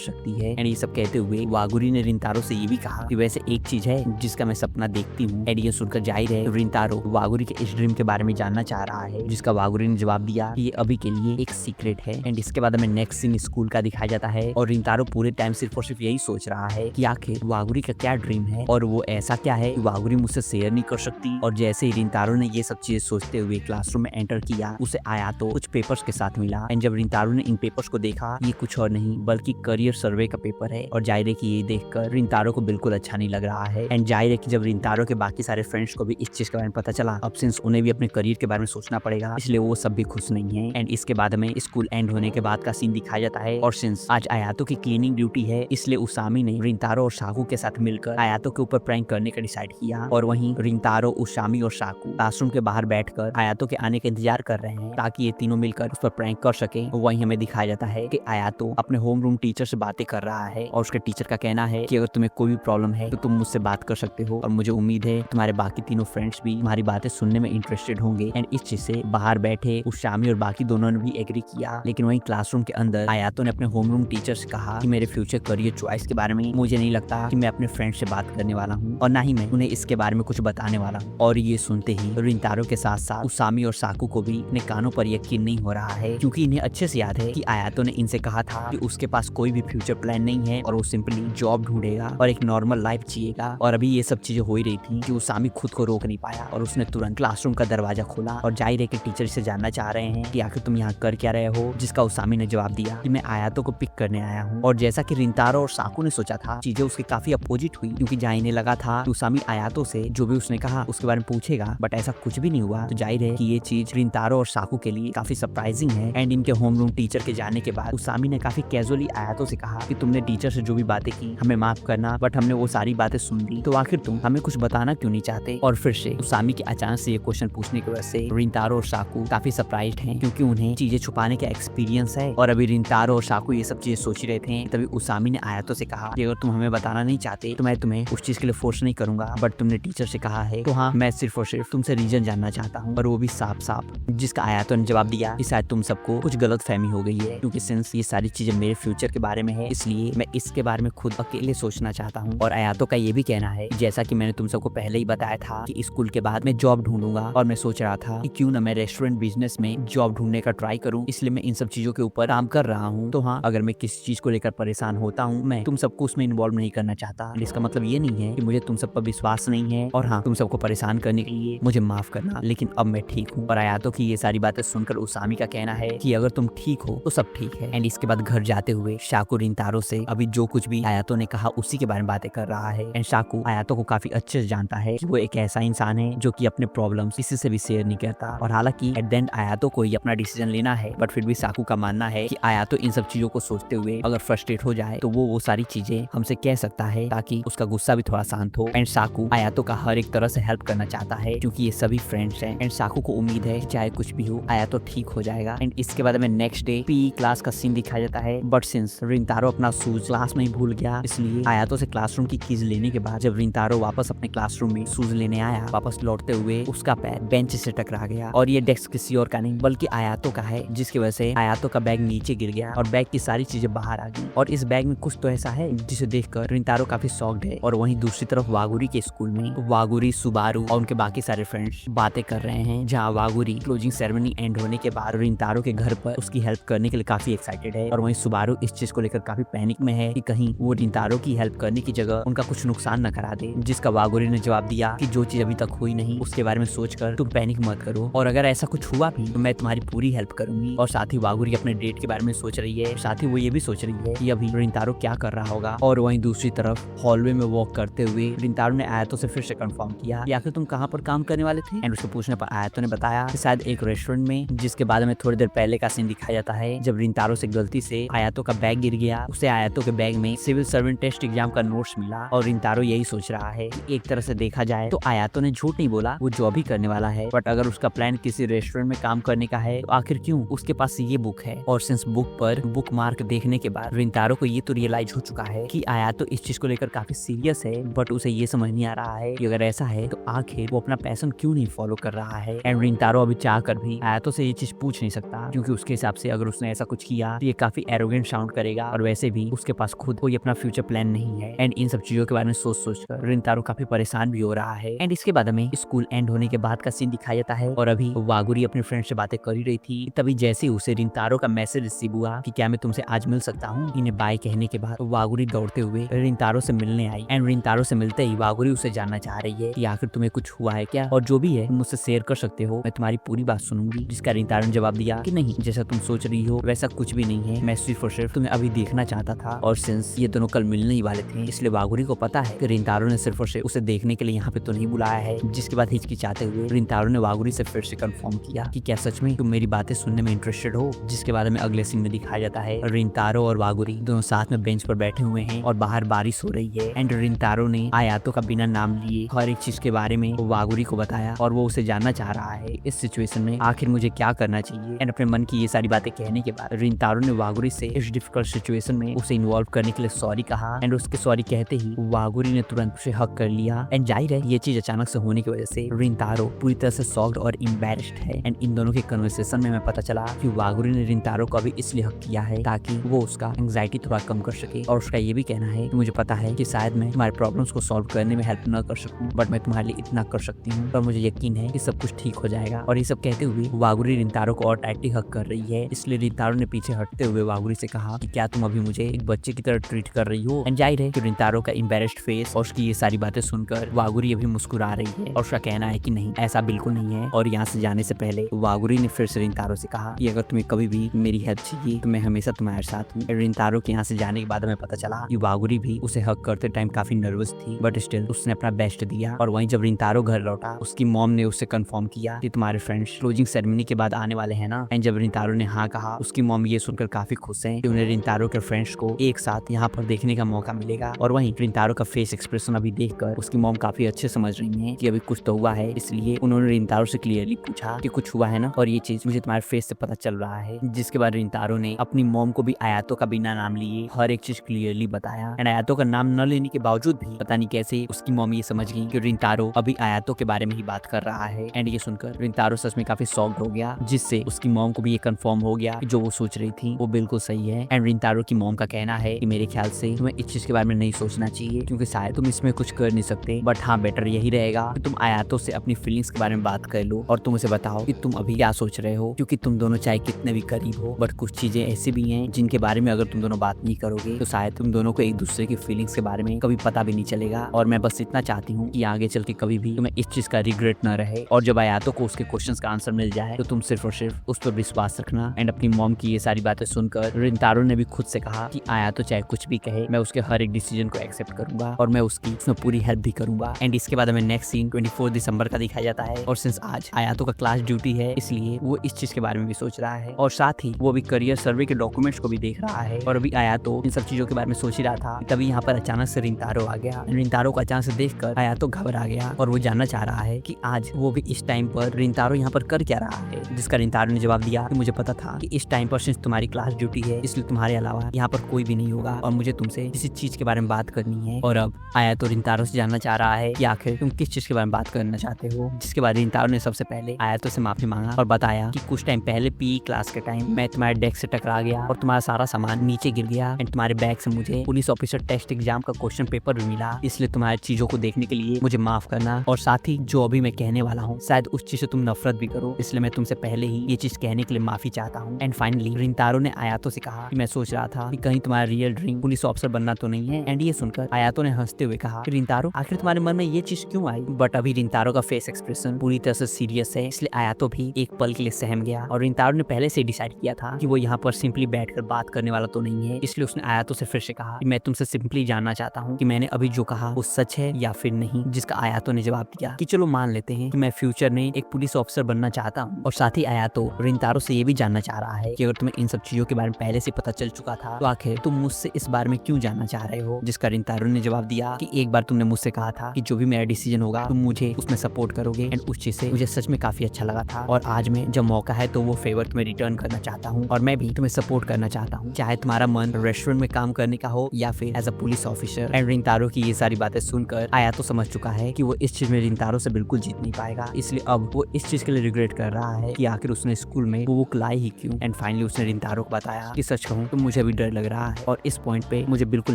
सकती है। एंड ये सब कहते हुए वागुरी ने रिंतारो से ये भी कहा कि वैसे एक चीज है जिसका मैं सपना देखती हूँ। एंड ये सुनकर जाहिर है रिंतारो वागुरी के इस ड्रीम के बारे में जानना चाह रहा है, जिसका वागुरी ने जवाब दिया कि ये अभी के लिए एक सीक्रेट है। एंड इसके बाद हमें नेक्स्ट सीन स्कूल का दिखाया जाता है और रिंतारो पूरे टाइम सिर्फ और सिर्फ यही सोच रहा है कि आखिर वागुरी का क्या ड्रीम है और वो ऐसा क्या है कि वागुरी मुझसे शेयर नहीं कर सकती। और जैसे ही रिंतारो ने ये सब चीजें सोचते हुए क्लासरूम में एंटर किया, उसे आया तो कुछ पेपर्स के साथ मिला। एंड जब रिंतारो ने इन पेपर्स को देखा, ये कुछ और नहीं बल्कि करियर सर्वे का पेपर है। और जाहिर है कि ये देखकर रिंतारो को बिल्कुल अच्छा नहीं लग रहा है। एंड जाहिर है कि जब रिंतारो के बाकी सारे फ्रेंड्स को भी इस चीज के बारे में पता चला, अब सिंस उन्हें भी अपने करियर के बारे में सोचना पड़ेगा, इसलिए वो सब भी खुश नहीं है। एंड इसके बाद हमें स्कूल एंड होने के बाद का सीन दिखाया जाता है और सिंस आज आयातो की क्लीनिंग ड्यूटी है, इसलिए उसामी ने रिंतारो और शाकू के साथ मिलकर आयातो के ऊपर प्रैंक करने का डिसाइड किया। और वहीं रिंतारो, उसामी और शाकू क्लासरूम के बाहर बैठकर आयातो के आने का इंतजार कर रहे हैं ताकि ये तीनों मिलकर उस पर प्रैंक कर सके। वहीं हमें दिखाया जाता है कि आयातो अपने होम रूम टीचर से बातें कर रहा है और उसके टीचर का कहना है कि अगर तुम्हें कोई भी प्रॉब्लम है तो तुम मुझसे बात कर सकते हो और मुझे उम्मीद है तुम्हारे बाकी तीनों फ्रेंड्स भी तुम्हारी बातें सुनने में इंटरेस्टेड होंगे। एंड इस चीज से बाहर बैठे उसामी और बाकी दोनों ने भी एग्री किया। लेकिन वहीं क्लासरूम के अंदर आयातो ने अपने होम रूम टीचर से कहा कि मेरे फ्यूचर करियर चॉइस के बारे में मुझे नहीं लगता कि मैं अपने फ्रेंड से बात करने वाला हूँ और ना ही मैं उन्हें इसके बारे में कुछ बताने वाला हूँ। और ये सुनते ही रिंतारो के साथ साथ उसामी और शाकू को भी अपने कानों पर यकीन नहीं हो रहा है, क्योंकि इन्हें अच्छे से याद है कि आयातो ने इनसे कहा था कि उसके पास कोई भी फ्यूचर प्लान नहीं है और वो सिंपली जॉब ढूंढेगा और एक नॉर्मल लाइफ जिएगा। और अभी ये सब चीजें हो ही रही थी कि उसामी खुद को रोक नहीं पाया और उसने तुरंत क्लासरूम का दरवाजा खोला और जाहिर है कि टीचर से जानना चाह रहे हैं कि आखिर तुम यहाँ कर क्या रहे हो, जिसका उसामी ने जवाब दिया कि मैं आयातो को पिक करने आया हूँ। और जैसा कि रिंतारो और शाकू ने सोचा था, चीजें उसके काफी अपोजिट हुई, क्योंकि जहाँ इन्हें लगा था कि उसामी आयातो से जो भी उसने कहा उसके बारे में पूछेगा, बट ऐसा कुछ भी नहीं हुआ। तो जाहिर है कि ये चीज रिंतारो और शाकू के लिए काफी सरप्राइजिंग है। एंड इनके होम रूम टीचर के जाने के बाद उसामी ने काफी कैजुअली आयातो से कहा कि तुमने टीचर से जो भी बातें की हमें माफ करना, बट हमने वो सारी बातें सुन ली, तो आखिर तुम हमें कुछ बताना क्यों नहीं चाहते। और फिर से उसामी के अचानक से ये क्वेश्चन पूछने की वजह से रिंतारो और शाकू काफी सरप्राइज्ड हैं, क्योंकि उन्हें चीजें छुपाने का एक्सपीरियंस है। और अभी रिंतारो और शाकू ये सब चीजें सोच रहे थे, तभी उसामी ने आयातो से कहा कि अगर तुम हमें बताना नहीं चाहते तो मैं तुम्हें उस चीज के लिए फोर्स नहीं करूंगा, बट तुमने टीचर से कहा है तो हाँ, मैं सिर्फ और सिर्फ तुमसे रीजन जानना चाहता हूँ, और वो भी साफ साफ। जिसका आयातो ने जवाब दिया कि शायद तुम सबको कुछ गलत फहमी हो गई है, क्योंकि सिंस ये सारी चीजें मेरे फ्यूचर के बारे में है, इसलिए मैं इसके बारे में खुद अकेले सोचना चाहता हूँ। और आयातो का ये भी कहना है, जैसा कि मैंने तुम सबको पहले ही बताया था कि स्कूल के बाद मैं जॉब ढूंढूंगा, और मैं सोच रहा था कि क्यों ना मैं रेस्टोरेंट बिजनेस में जॉब ढूंढने का ट्राई करूं, इसलिए मैं इन सब चीजों के ऊपर काम कर रहा हूं। तो हाँ, अगर मैं किसी चीज को लेकर परेशान होता हूं, मैं तुम सबको उसमें इन्वॉल्व नहीं करना चाहता। इसका मतलब ये नहीं है कि मुझे तुम सब पर विश्वास नहीं है, और हाँ, तुम सबको परेशान करने के लिए मुझे माफ करना, लेकिन अब मैं ठीक हूँ। और आयातो की ये सारी बातें सुनकर उसामी का कहना है कि अगर तुम ठीक हो तो सब ठीक है। एंड इसके बाद घर जाते हुए शाकू रिंतारो से अभी जो कुछ भी आयातो ने कहा उसी के बारे में बातें कर रहा है। एंड शाकू आयातो को काफी अच्छे से जानता है कि वो एक ऐसा इंसान है जो कि अपने प्रॉब्लम्स किसी से भी शेयर नहीं करता। और हालांकि एट द एंड आयातो को ही अपना डिसीजन लेना है, बट फिर भी शाकू का मानना है कि आयातो इन सब चीजों को सोचते हुए अगर फ्रस्ट्रेट हो जाए तो वो सारी चीजें हमसे कह सकता है, ताकि उसका गुस्सा भी थोड़ा शांत हो। एंड शाकू आयातो का हर एक तरह से हेल्प करना चाहता है, क्योंकि ये सभी फ्रेंड्स हैं। एंड शाकू को उम्मीद है कि चाहे कुछ भी हो, आयातो ठीक हो जाएगा। एंड इसके बाद हमें नेक्स्ट डे पी क्लास का सीन दिखाया जाता है, बट सिंस रिंतारो अपना शूज क्लास में ही भूल गया, इसलिए आयातो से क्लासरूम की कीज लेने के बाद जब रिंतारो वापस अपने क्लासरूम में शूज लेने आया, वापस लौटते हुए उसका पैर बेंच से टकरा गया। और ये डेस्क किसी और का नहीं बल्कि आयातो का है, जिसकी वजह से आयातो का बैग नीचे गिर गया और बैग की सारी चीजें बाहर आ गई। और इस बैग में कुछ तो ऐसा है जिसे देखकर रिंतारो काफी शॉक्ड है। और वहीं दूसरी तरफ वागुरी के स्कूल में वागुरी, सुबारू और उनके बाकी सारे फ्रेंड्स बातें कर रहे हैं, जहाँ वागुरी क्लोजिंग सेरेमनी एंड होने के बाद रिंतारो के घर पर उसकी हेल्प करने के लिए काफी एक्साइटेड है। और वहीं सुबारू इस चीज को लेकर काफी पैनिक में है कि कहीं वो रिंतारो की हेल्प करने की जगह उनका कुछ नुकसान न करा दे। जिसका वागुरी ने जवाब दिया कि जो चीज अभी तक हुई नहीं उसके बारे में सोचकर तुम पैनिक मत करो, और अगर ऐसा कुछ हुआ भी तो मैं तुम्हारी पूरी हेल्प करूंगी। और साथ ही वागुरी अपने डेट के बारे में सोच रही है, साथ ही वो ये भी सोच रही है कि अभी रिंतारो क्या कर रहा होगा। और वहीं दूसरी तरफ हॉलवे में वॉक करते हुए रिंतारो ने आयातो से फिर से कंफर्म किया कि आखिर तुम कहाँ पर काम करने वाले थे। एंड उससे पूछने पर आयातो ने बताया कि शायद एक रेस्टोरेंट में। जिसके बाद में थोड़ी देर पहले का सीन दिखाया जाता है, जब रिंतारो से गलती से आयातो का बैग गिर गया। उसे आयातो के बैग में सिविल सर्वेंट टेस्ट एग्जाम का नोट्स मिला, और रिंतारो यही सोच रहा है कि एक तरह से देखा जाए तो आयातो ने झूठ नहीं बोला, वो जॉब ही करने वाला है, बट अगर उसका प्लान किसी रेस्टोरेंट में काम करने का है तो आखिर क्यों उसके पास ये बुक है। और सिंस बुक पर बुक मार्क देखने के बाद रिंतारो को ये तो रियलाइज हो चुका है कि आयातो इस चीज को लेकर काफी सीरियस है, बट उसे ये समझ नहीं आ रहा है कि अगर ऐसा है तो आखिर वो अपना पैशन क्यों नहीं फॉलो कर रहा है। एंड रिंतारो अभी चाह कर भी आयातो से ये चीज कुछ पूछ नहीं सकता, क्योंकि उसके हिसाब से अगर उसने ऐसा कुछ किया तो ये काफी एरोगेंट साउंड करेगा और वैसे भी उसके पास खुद कोई अपना फ्यूचर प्लान नहीं है। एंड इन सब चीजों के बारे में सोच कर रिंतारो काफी परेशान भी हो रहा है। एंड इसके बाद हमें स्कूल एंड होने के बाद का सीन दिखाया जाता है और अभी वागुरी अपने फ्रेंड से बातें कर ही रही थी, तभी जैसे उसे रिंतारो का मैसेज रिसीव हुआ कि क्या मैं तुमसे आज मिल सकता हूँ। इन्हें बाय कहने के बाद वागुरी दौड़ते हुए रिंतारो से मिलने आई। एंड रिंतारो से मिलते ही वागुरी उसे जानना चाह रही है कि आखिर तुम्हें कुछ हुआ है क्या, और जो भी है मुझसे शेयर कर सकते हो, मैं तुम्हारी पूरी बात सुनूंगी। जिसका रिंतारो ने जवाब दिया कि नहीं, जैसा तुम सोच रही हो वैसा कुछ भी नहीं है, मैं सिर्फ और सिर्फ तुम्हें अभी देखना चाहता था, और सिंस ये दोनों कल मिलने ही वाले थे इसलिए वागुरी को पता है कि रिंतारो ने सिर्फ और सिर्फ उसे देखने के लिए यहाँ पे तो नहीं बुलाया है। जिसके बाद हिचकिचाते हुए रिंतारो ने वागुरी से फिर से कंफर्म किया कि क्या सच में तुम मेरी बातें सुनने में इंटरेस्टेड हो। जिसके बाद हमें अगले सीन में दिखाया जाता है रिंतारो और वागुरी दोनों साथ में बेंच पर बैठे हुए हैं और बाहर बारिश हो रही है। एंड रिंतारो ने आयातो का बिना नाम लिए हर एक चीज के बारे में वागुरी को बताया और वो उसे जानना चाह रहा है इस सिचुएशन में आखिर मुझे क्या करना चाहिए। एंड अपने मन की ये सारी बातें कहने के बाद रिंतारो ने वागुरी से इस डिफिकल्ट सिचुएशन में उसे इन्वॉल्व करने के लिए सॉरी कहा। एंड उसके सॉरी कहते ही वागुरी ने तुरंत उसे हक कर लिया। एंड जाहिर है ये चीज अचानक से होने की वजह से रिंतारो पूरी तरह से शॉक्ड और एम्बैरेस्ड है। एंड इन दोनों के कन्वर्सेशन में हमें पता चला कि वागुरी ने रिंतारो को अभी इसलिए हक किया है ताकि वो उसका एंग्जाइटी थोड़ा कम कर सके। और उसका ये भी कहना है कि मुझे पता है कि शायद मैं तुम्हारे प्रॉब्लम्स को सॉल्व करने में हेल्प न कर सकूं, बट मैं तुम्हारे लिए इतना कर सकती हूँ और मुझे यकीन है कि सब कुछ ठीक हो जाएगा। और ये सब कहते हुए वागुरी रिंतारो को और टाइटली हक कर रही है। इसलिए रिंतारो ने पीछे हटते हुए वागुरी से कहा कि क्या तुम अभी मुझे एक बच्चे की तरह ट्रीट कर रही हो। एंड जाहिर है कि रिंतारो का एम्बैरेस्ड फेस और उसकी ये सारी बातें सुनकर वागुरी अभी मुस्कुरा रही है और उसका कहना है कि नहीं, ऐसा बिल्कुल नहीं है। और यहाँ से जाने से पहले वागुरी ने फिर से रिंतारो से कहा कि अगर तुम्हें कभी भी मेरी हेल्प चाहिए तो मैं हमेशा तुम्हारे साथ हूँ। रिंतारो के यहाँ से जाने के बाद हमें पता चला कि वागुरी भी उसे हक करते टाइम काफी नर्वस थी, बट स्टिल उसने अपना बेस्ट दिया। और वहीं जब रिंतारो घर लौटा उसकी मॉम ने उससे कंफर्म किया कि तुम्हारे फ्रेंड्स क्लोजिंग सेरेमनी के बाद आने वाले हैं ना। एंड जब रिंतारो ने हाँ कहा उसकी मॉम ये सुनकर काफी खुश है कि उन्हें रिंतारो के फ्रेंड्स को एक साथ यहाँ पर देखने का मौका मिलेगा। और वहीं रिंतारो का फेस एक्सप्रेशन अभी देखकर उसकी मॉम काफी अच्छे समझ रही है कि अभी कुछ तो हुआ है, इसलिए उन्होंने रिंतारो से क्लियरली पूछा कि कुछ हुआ है ना, और ये चीज मुझे तुम्हारे फेस से पता चल रहा है। जिसके बाद रिंतारो ने अपनी मॉम को भी आयातो का बिना नाम लिए हर एक चीज क्लियरली बताया। एंड आयातो का नाम न लेने के बावजूद भी पता नहीं कैसे उसकी मॉम ये समझ गई कि रिंतारो अभी आयातो के बारे में ही बात कर रहा है। एंड ये सुनकर रिंतारो सच में काफी शॉक्ड हो गया, जिससे उसकी मॉम को भी ये कंफर्म हो गया कि जो वो सोच रही थी वो बिल्कुल सही है। एंड रिंतारो की मॉम का कहना है कि मेरे ख्याल से तुम्हें इस चीज के बारे में नहीं सोचना चाहिए, क्योंकि शायद तुम इसमें कुछ कर नहीं सकते, बट हाँ बेटर यही रहेगा कि तुम आयातो से अपनी फीलिंग्स के बारे में बात कर लो और तुम उसे बताओ कि तुम अभी क्या सोच रहे हो। क्योंकि तुम दोनों चाहे कितने भी करीब हो, बट कुछ चीजें ऐसी भी हैं जिनके बारे में अगर तुम दोनों बात नहीं करोगे तो शायद तुम दोनों को एक दूसरे की फीलिंग्स के बारे में कभी पता भी नहीं चलेगा। और मैं बस इतना चाहती हूँ कि आगे चल के कभी भी तुम्हें इस चीज का रिग्रेट न रहे, और जब आयातो को उसके क्वेश्चंस का आंसर मिल जाए तो तुम सिर्फ और सिर्फ उस पर विश्वास रखना। एंड अपनी मॉम की ये सारी बातें सुनकर रिंतारो ने भी खुद से कहा कि आयातो चाहे कुछ भी कहे मैं उसके हर एक डिसीजन को एक्सेप्ट करूंगा और मैं उसकी उसमें पूरी हेल्प भी करूंगा। एंड इसके बाद हमें नेक्स्ट सीन 24 दिसंबर का दिखाया जाता है, और सिंस आज आयातो का क्लास ड्यूटी है इसलिए वो इस चीज के बारे में भी सोच रहा है, और साथ ही वो भी करियर सर्वे के डॉक्यूमेंट्स को भी देख रहा है। और अभी आयातो इन सब चीजों के बारे में सोच ही रहा था, तभी यहाँ पर अचानक से रिंतारो आ गया। रिंतारो को अचानक से देखकर आयातो घबरा गया और वो जानना चाह रहा है कि आज वो भी इस टाइम पर रिंतारो यहाँ पर कर क्या रहा है। जिसका रिंतारो ने जवाब दिया कि मुझे पता था कि इस टाइम पर सिर्फ तुम्हारी क्लास ड्यूटी है, इसलिए तुम्हारे अलावा यहाँ पर कोई भी नहीं होगा और मुझे तुमसे किसी चीज के बारे में बात करनी है। और अब आयातो रिंतारो से जानना चाह रहा है कि आखिर तुम किस चीज के बारे में बात करना चाहते हो। जिसके बाद रिंतारो ने सबसे पहले आयातो से माफी मांगा और बताया कि कुछ टाइम पहले पीई क्लास के टाइम मैं तुम्हारे डेस्क से टकरा गया और तुम्हारा सारा सामान नीचे गिर गया। एंड तुम्हारे बैग से मुझे पुलिस ऑफिसर टेस्ट एग्जाम का क्वेश्चन पेपर भी मिला, इसलिए तुम्हारी चीजों को देखने के लिए मुझे माफ करना। और साथ ही जो अभी मैं कहने वाला हूँ शायद उस चीज से तुम नफरत भी करो, इसलिए मैं तुमसे पहले ही ये चीज कहने के लिए माफी चाहता हूँ। एंड फाइनली रिंतारो ने आयातो से कहा कि मैं सोच रहा था कि कहीं तुम्हारा रियल ड्रीम पुलिस ऑफिसर बनना तो नहीं है। एंड ये सुनकर आयातो ने हंसते हुए कहा कि रिंतारो आखिर तुम्हारे मन में ये चीज क्यों आई। बट अभी रिंतारो का फेस एक्सप्रेशन पूरी तरह से सीरियस है, इसलिए आयातो भी एक पल के लिए सहम गया। और रिंतारो ने पहले से डिसाइड किया था कि वो यहाँ पर सिंपली बैठकर बात करने वाला तो नहीं है, इसलिए उसने आयातो से फिर से कहा कि मैं तुमसे सिंपली जानना चाहता हूँ कि मैंने अभी जो कहा वो सच है या फिर नहीं। जिसका आयातो ने जवाब दिया कि चलो मान लेते हैं कि मैं फ्यूचर में एक पुलिस ऑफिसर बनना चाहता हूँ। और साथ ही आयातो रिंतारो से ये भी जानना चाह रहा है कि अगर तुम्हें इन सब चीजों के बारे में पहले से पता चल चुका था तो आखिर तुम मुझसे इस बारे में क्यों जानना चाह रहे हो। जिसका रिंतारो ने जवाब दिया कि एक बार तुमने मुझसे कहा था कि जो भी मेरा डिसीजन होगा तुम मुझे उसमें सपोर्ट करोगे, एंड उस चीज से मुझे सच में काफी अच्छा लगा था। और आज में जब मौका है तो वो फेवर तुम्हें रिटर्न करना चाहता हूँ और मैं भी तुम्हें सपोर्ट करना चाहता हूँ, चाहे तुम्हारा मन रेस्टोरेंट में काम करने का हो या फिर as a police officer. And Rintaro की ये सारी बातें सुनकर आयातो समझ चुका है कि वो इस चीज में रिंतारो से बिल्कुल जीत नहीं पाएगा, इसलिए अब वो इस चीज के लिए रिग्रेट कर रहा है कि आखिर उसने स्कूल में वो बुक लाई ही क्यों। एंड फाइनली उसने रिंतारो को बताया कि सच कहूँ तो मुझे भी डर लग रहा है और इस पॉइंट पे मुझे बिल्कुल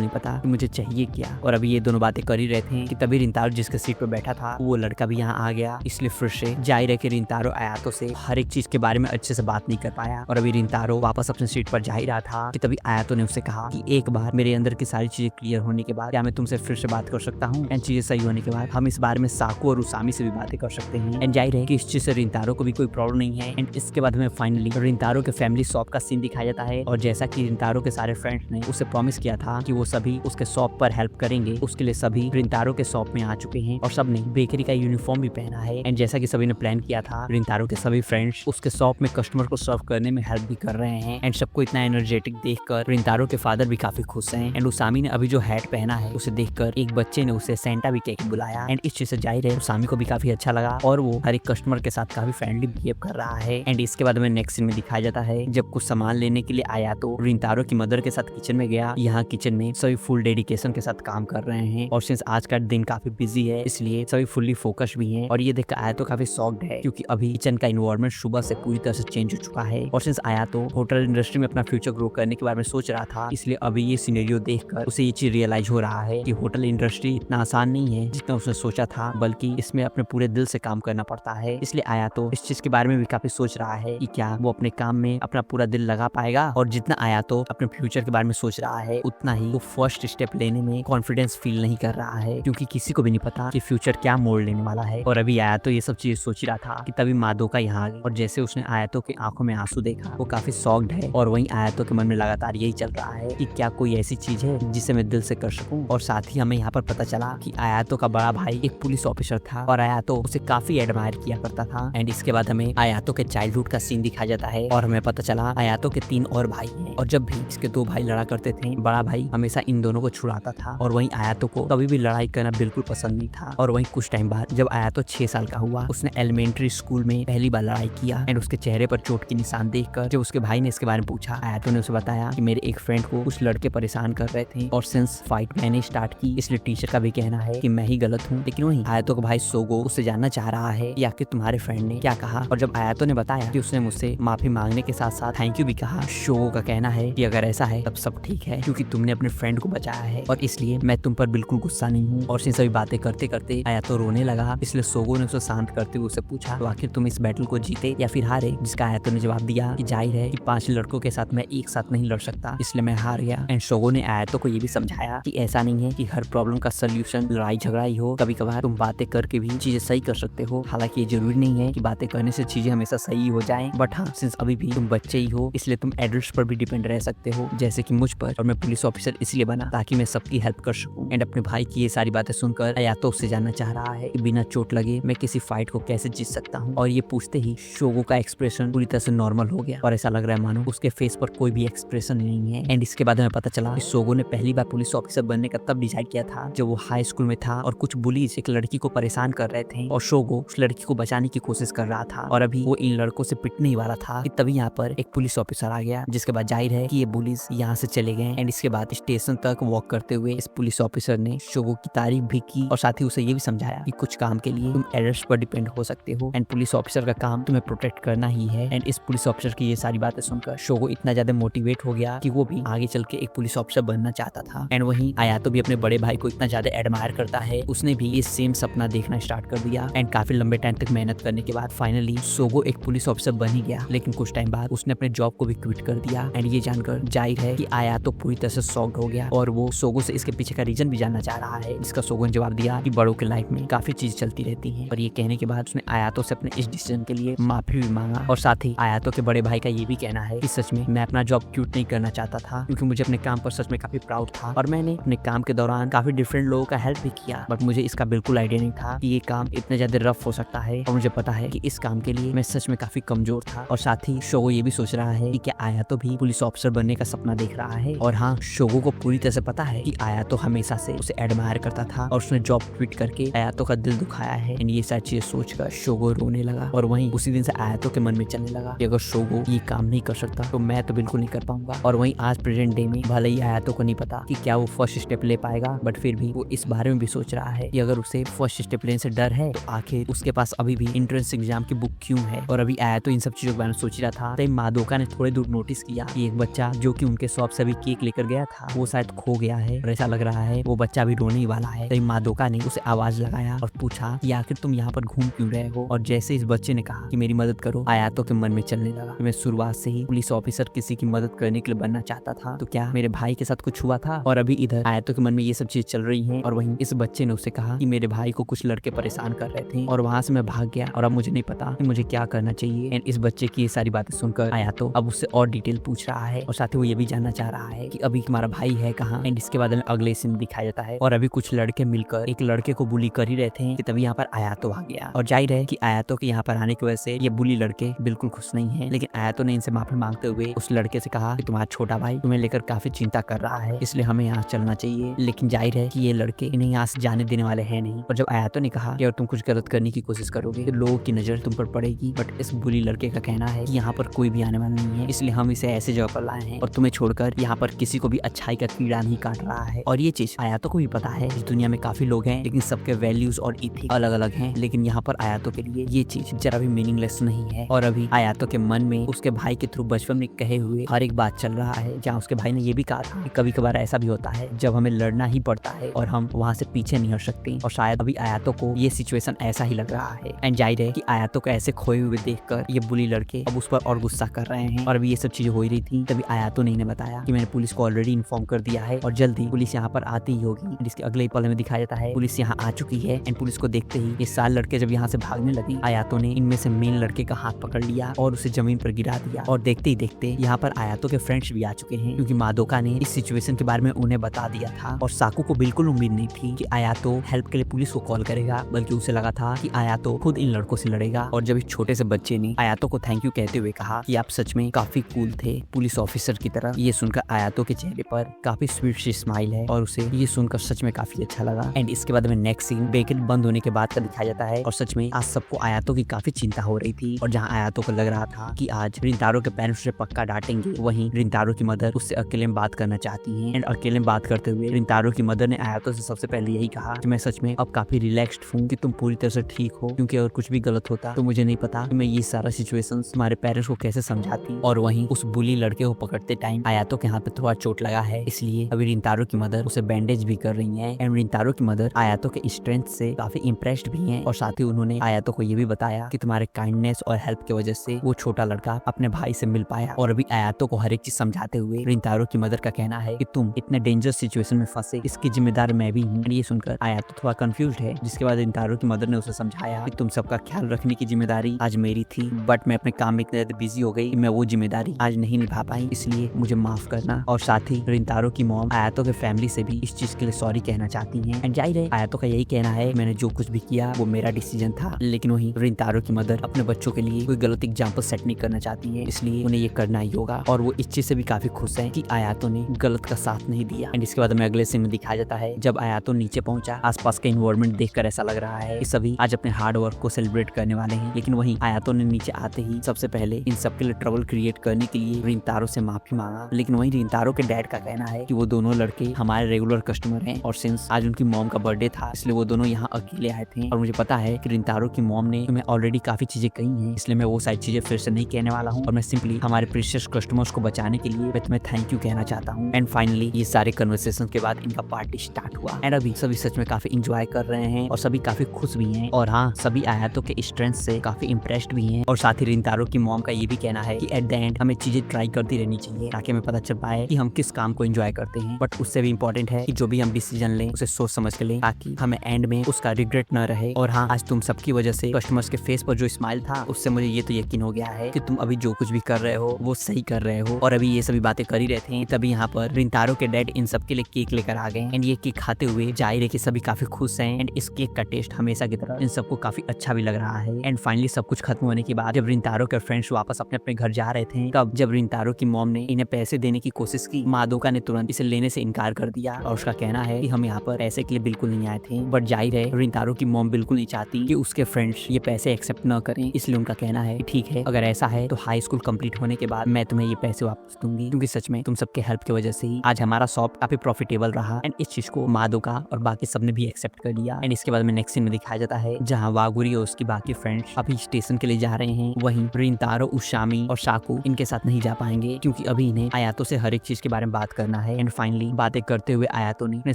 नहीं पता कि मुझे चाहिए क्या। और अभी ये दोनों बातें कर ही रहे थे कि तभी रिंतारो जिसके सीट पर बैठा था वो लड़का भी यहाँ आ गया। इसलिए फिर से जाहिर है कि रिंतारो आयातो से हर एक चीज के बारे में अच्छे से बात नहीं कर पाया और अभी रिंतारो वापस अपने सीट पर जा ही रहा था कि तभी आयातो ने उससे कहा कि एक बार मेरे अंदर की सारी चीजें क्लियर होने के बाद क्या मैं तुमसे फिर से बात कर सकता हूँ। एंड चीजें सही होने के बाद हम इस बारे में साकू और उसामी से भी बातें कर सकते हैं। एंड जाहिर है कि इस चीज से रिंतारो को भी कोई प्रॉब्लम नहीं है। एंड इसके बाद हमें फाइनली रिंतारो के फैमिली शॉप का सीन दिखाया जाता है और जैसा कि रिंतारो के सारे फ्रेंड्स ने उसे प्रॉमिस किया था कि वो सभी उसके शॉप पर हेल्प करेंगे, उसके लिए सभी रिंतारो के शॉप में आ चुके हैं और सबने बेकरी का यूनिफॉर्म भी पहना है। एंड जैसा कि सभी ने प्लान किया था रिंतारो के सभी फ्रेंड्स उसके शॉप में कस्टमर को सर्व करने में हेल्प भी कर रहे हैं। एंड सबको इतना एनर्जेटिक देखकर रिंतारो के फादर भी काफी खुश हैं। एंड उसामी ने अभी जो हैट पहना है उसे देखकर एक बच्चे ने उसे सेंटा भी कह के बुलाया। एंड इस चीज से जाहिर है उसामी को भी काफी अच्छा लगा और वो हर एक कस्टमर के साथ काफी फ्रेंडली बिहेव कर रहा है। एंड इसके बाद हमें नेक्स्ट सीन में दिखाया जाता है जब कुछ सामान लेने के लिए आया तो रिंतारो की मदर के साथ किचन में गया। यहाँ किचन में सभी फुल डेडिकेशन के साथ काम कर रहे हैं और सिंस आज का दिन काफी बिजी है इसलिए सभी फुल्ली फोकस भी हैं। और ये देखकर आया तो काफी शॉक्ड है क्योंकि अभी किचन का इन्वायरमेंट सुबह से पूरी तरह से चेंज हो चुका है और सिंस आया तो होटल इंडस्ट्री में अपना फ्यूचर ग्रो करने के बारे में सोच रहा था इसलिए अभी ये सिनेरियो देखकर उसे ये चीज रियलाइज हो रहा है कि होटल इंडस्ट्री इतना आसान नहीं है जितना उसने सोचा था, बल्कि इसमें अपने पूरे दिल से काम करना पड़ता है। इसलिए आया तो इस चीज के बारे में भी काफी सोच रहा है कि क्या वो अपने काम में अपना पूरा दिल लगा पाएगा। और जितना आया तो अपने फ्यूचर के बारे में सोच रहा है उतना ही वो फर्स्ट स्टेप लेने में कॉन्फिडेंस फील नहीं कर रहा है क्योंकि किसी को भी नहीं पता कि फ्यूचर क्या मोड़ लेने वाला है। और अभी आया तो ये सब चीज सोच रहा था कि तभी मादोका यहाँ आ गई और जैसे उसने आयातो की आंखों में आंसू देखा वो काफी शॉक्ड है और वहीं आयातो के मन में लगातार यही चल रहा है कि क्या कोई ऐसी चीज है जिसे मैं दिल से कर सकूं। और साथ ही हमें यहाँ पर पता चला कि आयातो का बड़ा भाई एक पुलिस ऑफिसर था और आयातो उसे काफी एडमायर किया करता था। एंड इसके बाद हमें आयातो के चाइल्डहुड का सीन दिखाया जाता है और हमें पता चला आयातो के 3 और भाई हैं और जब भी इसके 2 भाई लड़ा करते थे बड़ा भाई हमेशा इन दोनों को छुड़ाता था और वहीं आयातो को कभी भी लड़ाई करना बिल्कुल पसंद नहीं था। और वहीं कुछ टाइम बाद जब आयातो 6 साल का हुआ उसने एलिमेंट्री स्कूल में पहली बार लड़ाई किया। एंड उसके चेहरे पर चोट के निशान देखकर जब उसके भाई ने इसके बारे में पूछा आयातो ने उसे बताया कि मेरे एक फ्रेंड को कुछ लड़के परेशान कर रहे थे और सिंस फाइट मैंने स्टार्ट की इसलिए टीचर का भी कहना है कि मैं ही गलत हूँ। लेकिन वहीं आयातो का भाई सोगो उससे जानना चाह रहा है कि आखिर तुम्हारे फ्रेंड ने क्या कहा। और जब आयातो ने बताया कि उसने मुझसे माफी मांगने के साथ साथ थैंक यू भी कहा, सोगो का कहना है कि अगर ऐसा है तब सब ठीक है क्योंकि तुमने अपने फ्रेंड को बचाया है और इसलिए मैं तुम पर बिल्कुल गुस्सा नहीं हूँ। और सभी बातें करते करते आयातो रोने लगा इसलिए सोगो ने उसे शांत करते हुए उसे पूछा तो आखिर तुम इस बैटल को जीते या फिर हारे। जिसका आयातो ने जवाब दिया कि जाहिर है कि 5 लड़कों के साथ मैं एक साथ नहीं लड़ सकता इसलिए मैं हार गया। एंड सोगो ने आयातो को ये भी समझाया कि ऐसा नहीं है कि हर प्रॉब्लम का सोल्यूशन लड़ाई झगड़ा ही हो, कभी कभार तुम बातें करके भी चीजें सही कर सकते हो। हालांकि ये जरूरी नहीं है कि बातें करने से चीजें हमेशा सही हो जाएं, बट हाँ सिंस अभी भी तुम बच्चे ही हो इसलिए तुम एडल्ट्स पर भी डिपेंड रह सकते हो जैसे कि मुझ पर। और मैं पुलिस ऑफिसर इसलिए बना ताकि मैं सबकी हेल्प कर सकूं। एंड अपने भाई की ये सारी बातें सुनकर आयातो उससे जानना चाह रहा है कि बिना चोट लगे मैं किसी फाइट को कैसे जीत सकता हूँ। और ये पूछते ही सोगो का एक्सप्रेशन पूरी तरह से नॉर्मल हो गया और ऐसा लग रहा है मानो उसके फेस पर कोई भी एक्सप्रेशन नहीं है। एंड इसके बाद हमें पता चला कि सोगो ने पहली बार पुलिस ऑफिसर बनने का तब डिसाइड किया था जब वो हाई स्कूल में था और कुछ बुलीज एक लड़की को परेशान कर रहे थे और सोगो उस लड़की को बचाने की कोशिश कर रहा था और अभी वो इन लड़कों से पिटने ही वाला था कि तभी यहाँ पर एक पुलिस ऑफिसर आ गया। जिसके बाद जाहिर है कि ये बुलीज यहाँ से चले गए। एंड इसके बाद स्टेशन तक वॉक करते हुए इस पुलिस ऑफिसर ने सोगो की तारीफ भी की और साथ ही उसे ये भी समझाया कि कुछ काम के लिए तुम एडल्ट्स पर डिपेंड हो सकते हो एंड पुलिस ऑफिसर का काम तुम्हें प्रोटेक्ट करना ही है। एंड इस पुलिस ऑफिसर की ये सारी बातें सुनकर सोगो इतना ज्यादा मोटिवेट हो गया कि वो भी आगे चल के एक पुलिस ऑफिसर बनना चाहता था। एंड वहीं आयातो भी अपने बड़े भाई को इतना ज्यादा एडमायर करता है, उसने भी ये सेम सपना देखना स्टार्ट कर दिया। एंड काफी लंबे टाइम तक मेहनत करने के बाद फाइनली सोगो एक पुलिस ऑफिसर बन ही गया। लेकिन कुछ टाइम बाद उसने अपने जॉब को भी क्विट कर दिया। एंड ये जानकर जाहिर है कि आयातो पूरी तरह से शॉक्ड हो गया और वो सोगो से इसके पीछे का रीजन भी जानना चाह रहा है। जिसका सोगो ने जवाब दिया कि बड़ों के लाइफ में काफी चीज चलती रहती है। और ये कहने के बाद उसने आयातो से अपने इस डिसीजन के लिए माफी भी मांगा। और साथ ही आयातो के बड़े भाई का ये भी कहना है कि सच में मैं अपना जॉब क्विट नहीं करना चाहता था क्योंकि मुझे अपने काम पर सच में काफी प्राउड था और मैंने अपने काम के दौरान काफी डिफरेंट लोगों का हेल्प भी किया, बट मुझे इसका बिल्कुल आइडिया नहीं था कि ये काम इतना ज्यादा रफ हो सकता है और मुझे पता है कि इस काम के लिए मैं सच में काफी कमजोर था। और साथ ही सोगो ये भी सोच रहा है कि क्या आयातो भी पुलिस ऑफिसर बनने का सपना देख रहा है। और हाँ, सोगो को पूरी तरह से पता है कि आयातो हमेशा से उसे एडमायर करता था और उसने जॉब क्विट करके आयातो का दिल दुखाया है। एंड ये सारी चीजें सोचकर सोगो रोने लगा और वहीं उसी दिन से आयातो के मन में चलने लगा कि अगर सोगो ये काम नहीं कर सकता तो मैं तो बिल्कुल नहीं कर पाऊंगा। और वहीं आज प्रेजेंट डे में भले ही आयातो को नहीं पता कि क्या वो फर्स्ट स्टेप ले पाएगा, बट फिर भी वो इस बारे में भी सोच रहा है कि अगर उसे फर्स्ट स्टेप लेने से डर है तो आखिर उसके पास अभी भी एंट्रेंस एग्जाम की बुक क्यों है। और और अभी आया तो इन सब चीजों के बारे में सोच रहा था, तभी मादोका ने थोड़े दूर नोटिस किया कि एक बच्चा जो कि उनके शॉप से अभी केक लेकर गया था वो शायद खो गया है और ऐसा लग रहा है वो बच्चा अभी रोने ही वाला है। तभी मादोका ने उसे आवाज लगाया और पूछा कि आखिर तुम यहाँ पर घूम क्यों रहे हो। और जैसे इस बच्चे ने कहा कि मेरी मदद करो, आयातो के मन में चलने लगा कि मैं शुरुआत से ही पुलिस ऑफिसर किसी की मदद करने के लिए बनना चाहता था, तो क्या मेरे भाई के साथ कुछ हुआ था। और अभी इधर आयातो के मन में ये सब चीज चल रही है और वहीं इस बच्चे ने उसे कहा कि मेरे भाई को कुछ लड़के परेशान कर रहे थे और वहां से मैं भाग गया और अब मुझे नहीं पता कि मुझे क्या करना चाहिए। एंड इस बच्चे की ये सारी बातें सुनकर आयातो अब उससे और डिटेल पूछ रहा है और साथ ही वो ये भी जानना चाह रहा है कि अभी तुम्हारा भाई है कहाँ। एंड इसके बाद अगले सीन दिखाया जाता है और अभी कुछ लड़के मिलकर एक लड़के को बुली कर ही रहे थे कि तभी यहाँ पर आयातो आ गया। और जाहिर है कि आयातो के यहाँ पर आने की वजह से ये बुली लड़के बिल्कुल खुश नहीं है, लेकिन आयातो ने इनसे माफी मांगते हुए उस लड़के से कहा कि तुम्हारा छोटा भाई तुम्हें लेकर काफी चिंता कर रहा है, इसलिए हमें यहाँ चलना चाहिए। लेकिन जाहिर है कि ये लड़के इन्हें यहाँ से जाने देने वाले हैं नहीं। और जब आयातो ने कहा कि अगर तुम कुछ गलत करने की कोशिश करोगे तो लोगों की नजर तुम पर पड़ेगी, बट इस बुली लड़के का कहना है कि यहाँ पर कोई भी आने वाला नहीं है, इसलिए हम इसे ऐसे जगह पर लाए हैं और तुम्हें छोड़कर यहाँ पर किसी को भी अच्छाई का कीड़ा नहीं काट रहा है। और ये चीज आयातो को भी पता है, इस दुनिया में काफी लोग हैं लेकिन सबके वैल्यूज और इथिक्स अलग अलग हैं, लेकिन यहाँ पर आयातो के लिए ये चीज जरा भी मीनिंगलेस नहीं है। और अभी आयातो के मन में उसके भाई के थ्रू बचपन में कहे हुए हर एक बात चल रहा है, जहाँ उसके भाई ने ये भी कहा था कि कभी कभार ऐसा भी होता है जब हमें लड़ना ही पड़ता है और हम वहाँ से पीछे नहीं हट सकते। और शायद अभी आयातो को ये सिचुएशन ऐसा ही लग रहा है। एंड जाहिर है कि आयातो को ऐसे खोए हुए देखकर ये बुली लड़के अब उस पर और गुस्सा कर रहे हैं। और अभी ये सब चीजें हो रही थी तभी आयातो ने इन्हें बताया कि मैंने पुलिस को ऑलरेडी इन्फॉर्म कर दिया है और जल्दी पुलिस यहाँ पर आती ही होगी। जिसके अगले ही पल में दिखाया जाता है पुलिस यहाँ आ चुकी है। एंड पुलिस को देखते ही ये 4 लड़के जब यहाँ से भागने लगे, आयातो ने इनमें से मेन लड़के का हाथ पकड़ लिया और उसे जमीन पर गिरा दिया। और देखते ही देखते यहाँ पर आयातो के फ्रेंड्स भी आ चुके हैं, क्योंकि मादोका ने इस सिचुएशन के बारे में उन्हें बता दिया था। और साकू को बिल्कुल उम्मीद नहीं थी कि आयातो हेल्प के लिए पुलिस को कॉल करेगा, बल्कि उसे लगा था कि आयातो खुद इन लड़कों से लड़ेगा। और जब इस छोटे से बच्चे ने आयातो को थैंक यू कहते हुए कहा कि आप सच में काफी कूल थे पुलिस ऑफिसर की तरह, ये सुनकर आयातो के चेहरे पर काफी स्वीट सी स्माइल है और उसे ये सुनकर सच में काफी अच्छा लगा। एंड इसके बाद में नेक्स्ट सीन बेकरी बंद होने के बाद का दिखाया जाता है और सच में आज सबको आयातो की काफी चिंता हो रही थी। और जहाँ आयातो को लग रहा था कि आज रिंतारो के पेरेंट्स उसे पक्का डांटेंगे, वहीं रिंतारो की मदर उससे अकेले में बात करना चाहती हैं। एंड अकेले में बात करते हुए रिंतारो की मदर ने आयातो से सबसे पहले यही कहा कि मैं सच में अब काफी रिलैक्स्ड हूँ कि तुम पूरी तरह से ठीक हो, क्योंकि अगर कुछ भी गलत होता तो मुझे नहीं पता कि मैं ये सारा सिचुएशन तुम्हारे पेरेंट्स को कैसे समझाती। और वहीं उस बुली लड़के को पकड़ते टाइम आयातो के हाथ पे थोड़ा चोट लगा है, इसलिए अभी रिंतारो की मदर उसे बैंडेज भी कर रही है। एंड रिंतारो की मदर आयातो के स्ट्रेंथ से काफी इम्प्रेस्ड भी है और साथ ही उन्होंने आयातो को ये भी बताया कि तुम्हारे काइंडनेस और हेल्प की वजह से वो छोटा लड़का अपने भाई से मिल पाया। और अभी आयातो को हर एक चीज समझाते हुए रिंतारो की मदर का कहना है कि तुम इतने डेंजरस सिचुएशन में फंसे, इसकी जिम्मेदार मैं भी हूँ। ये सुनकर आयातो थोड़ा कंफ्यूज्ड है, जिसके बाद रिंतारो की मदर ने उसे समझाया कि तुम सबका ख्याल रखने की जिम्मेदारी आज मेरी थी, बट मैं अपने काम में इतने बिजी हो गई कि मैं वो जिम्मेदारी आज नहीं निभा पाई, इसलिए मुझे माफ करना। और साथ ही रिंतारो की मॉम आयातो के फैमिली से भी इस चीज के लिए सॉरी कहना चाहती हैं। एंड जाहिर है आयातो का यही कहना है मैंने जो कुछ भी किया वो मेरा डिसीजन था, लेकिन वहीं रिंतारो की मदर अपने बच्चों के लिए कोई गलत एग्जाम्पल सेट नहीं करना चाहती है, इसलिए उन्हें ये करना ही होगा। और वो इस चीज से भी काफी खुश है कि आयातो ने गलत का साथ नहीं दिया। एंड इसके बाद हमें अगले सीन में दिखाया जाता है जब आयातो नीचे पहुंचा, आसपास का इन्वायरमेंट देखकर ऐसा लग रहा है कि सभी आज अपने हार्ड वर्क को सेलिब्रेट करने वाले हैं। लेकिन वहीं आयातो ने नीचे आते ही सबसे पहले इन सबके लिए ट्रबल क्रिएट करने के लिए रिंतारो से माफी मांगा। लेकिन वहीं रिंतारो के डैड का कहना है कि वो दोनों लड़के हमारे रेगुलर कस्टमर हैं और सिंस आज उनकी मॉम का बर्थडे था इसलिए वो दोनों यहाँ अकेले आए थे। और मुझे पता है कि रिंतारो की मॉम ने तुम्हें ऑलरेडी काफी चीजें कही हैं, इसलिए मैं वो सारी चीजें फिर से नहीं कहने वाला हूँ और मैं सिंपली हमारे प्रीशियस कस्टमर्स को बचाने के लिए मैं तुम्हें थैंक यू कहना चाहता हूँ। एंड फाइनली ये सारे कन्वर्सेशन के बाद इनका पार्टी स्टार्ट हुआ एंड अभी सभी सच में काफी इंजॉय कर रहे हैं और सभी काफी खुश भी हैं। और हाँ, सभी आयातो के स्ट्रेंथ से काफी इम्प्रेस्ड भी हैं। और साथ ही रिंतारो की मॉम का ये भी कहना है कि एट द एंड हमें चीजें ट्राई करती रहनी चाहिए ताकि हमें पता चल पाए कि हम किस काम को एंजॉय करते हैं, बट उससे भी इम्पोर्टेंट है कि जो भी हम डिसीजन लें उसे सोच समझ के लें ताकि हमें एंड में उसका रिग्रेट न रहे। और हाँ, आज तुम सबकी वजह से कस्टमर्स के फेस पर जो स्माइल था उससे मुझे ये तो यकीन हो गया है कि तुम अभी जो कुछ भी कर रहे हो वो सही कर रहे हो। और अभी ये सभी बातें कर ही रहे थे तभी यहाँ पर रिंतारो के डैड इन सब के लिए केक लेकर आ गए एंड ये केक खाते हुए जाहिर है कि सभी काफी खुश हैं। एंड इस केक का टेस्ट हमेशा की तरह इन सबको काफी अच्छा भी लग रहा है। एंड फाइनली सब कुछ खत्म होने के बाद जब रिंतारो के फ्रेंड्स वापस अपने अपने घर जा रहे थे, तब जब रिंतारो की मॉम ने इन्हें पैसे देने की कोशिश की, मादोका ने तुरंत इसे लेने से इनकार कर दिया और उसका कहना है कि हम यहाँ पर पैसे के लिए बिल्कुल नहीं आए थे। बट जाहिर है रिंतारो की मॉम बिल्कुल नहीं चाहती कि उसके फ्रेंड्स ये पैसे एक्सेप्ट न करें, इसलिए उनका कहना है ठीक है, अगर ऐसा है तो हाई स्कूल कंप्लीट होने के बाद मैं तुम्हें ये पैसे वापस दूंगी, क्योंकि सच में तुम सबके हेल्प की वजह से ही आज हमारा शॉप काफी प्रॉफिटेबल रहा। एंड इस चीज को मादोका और बाकी सबने भी एक्सेप्ट कर लिया। एंड इसके बाद में नेक्स्ट सीन में दिखाया जाता है जहाँ वागुरी और उसकी बाकी फ्रेंड्स अभी स्टेशन के लिए जा रहे हैं। वहीं रिंतारो, उशामी और शाकू इनके साथ नहीं जा पाएंगे क्योंकि अभी इन्हें आयातो से हर एक चीज के बारे में बात करना है। एंड फाइनली बातें करते हुए आयातो ने अपने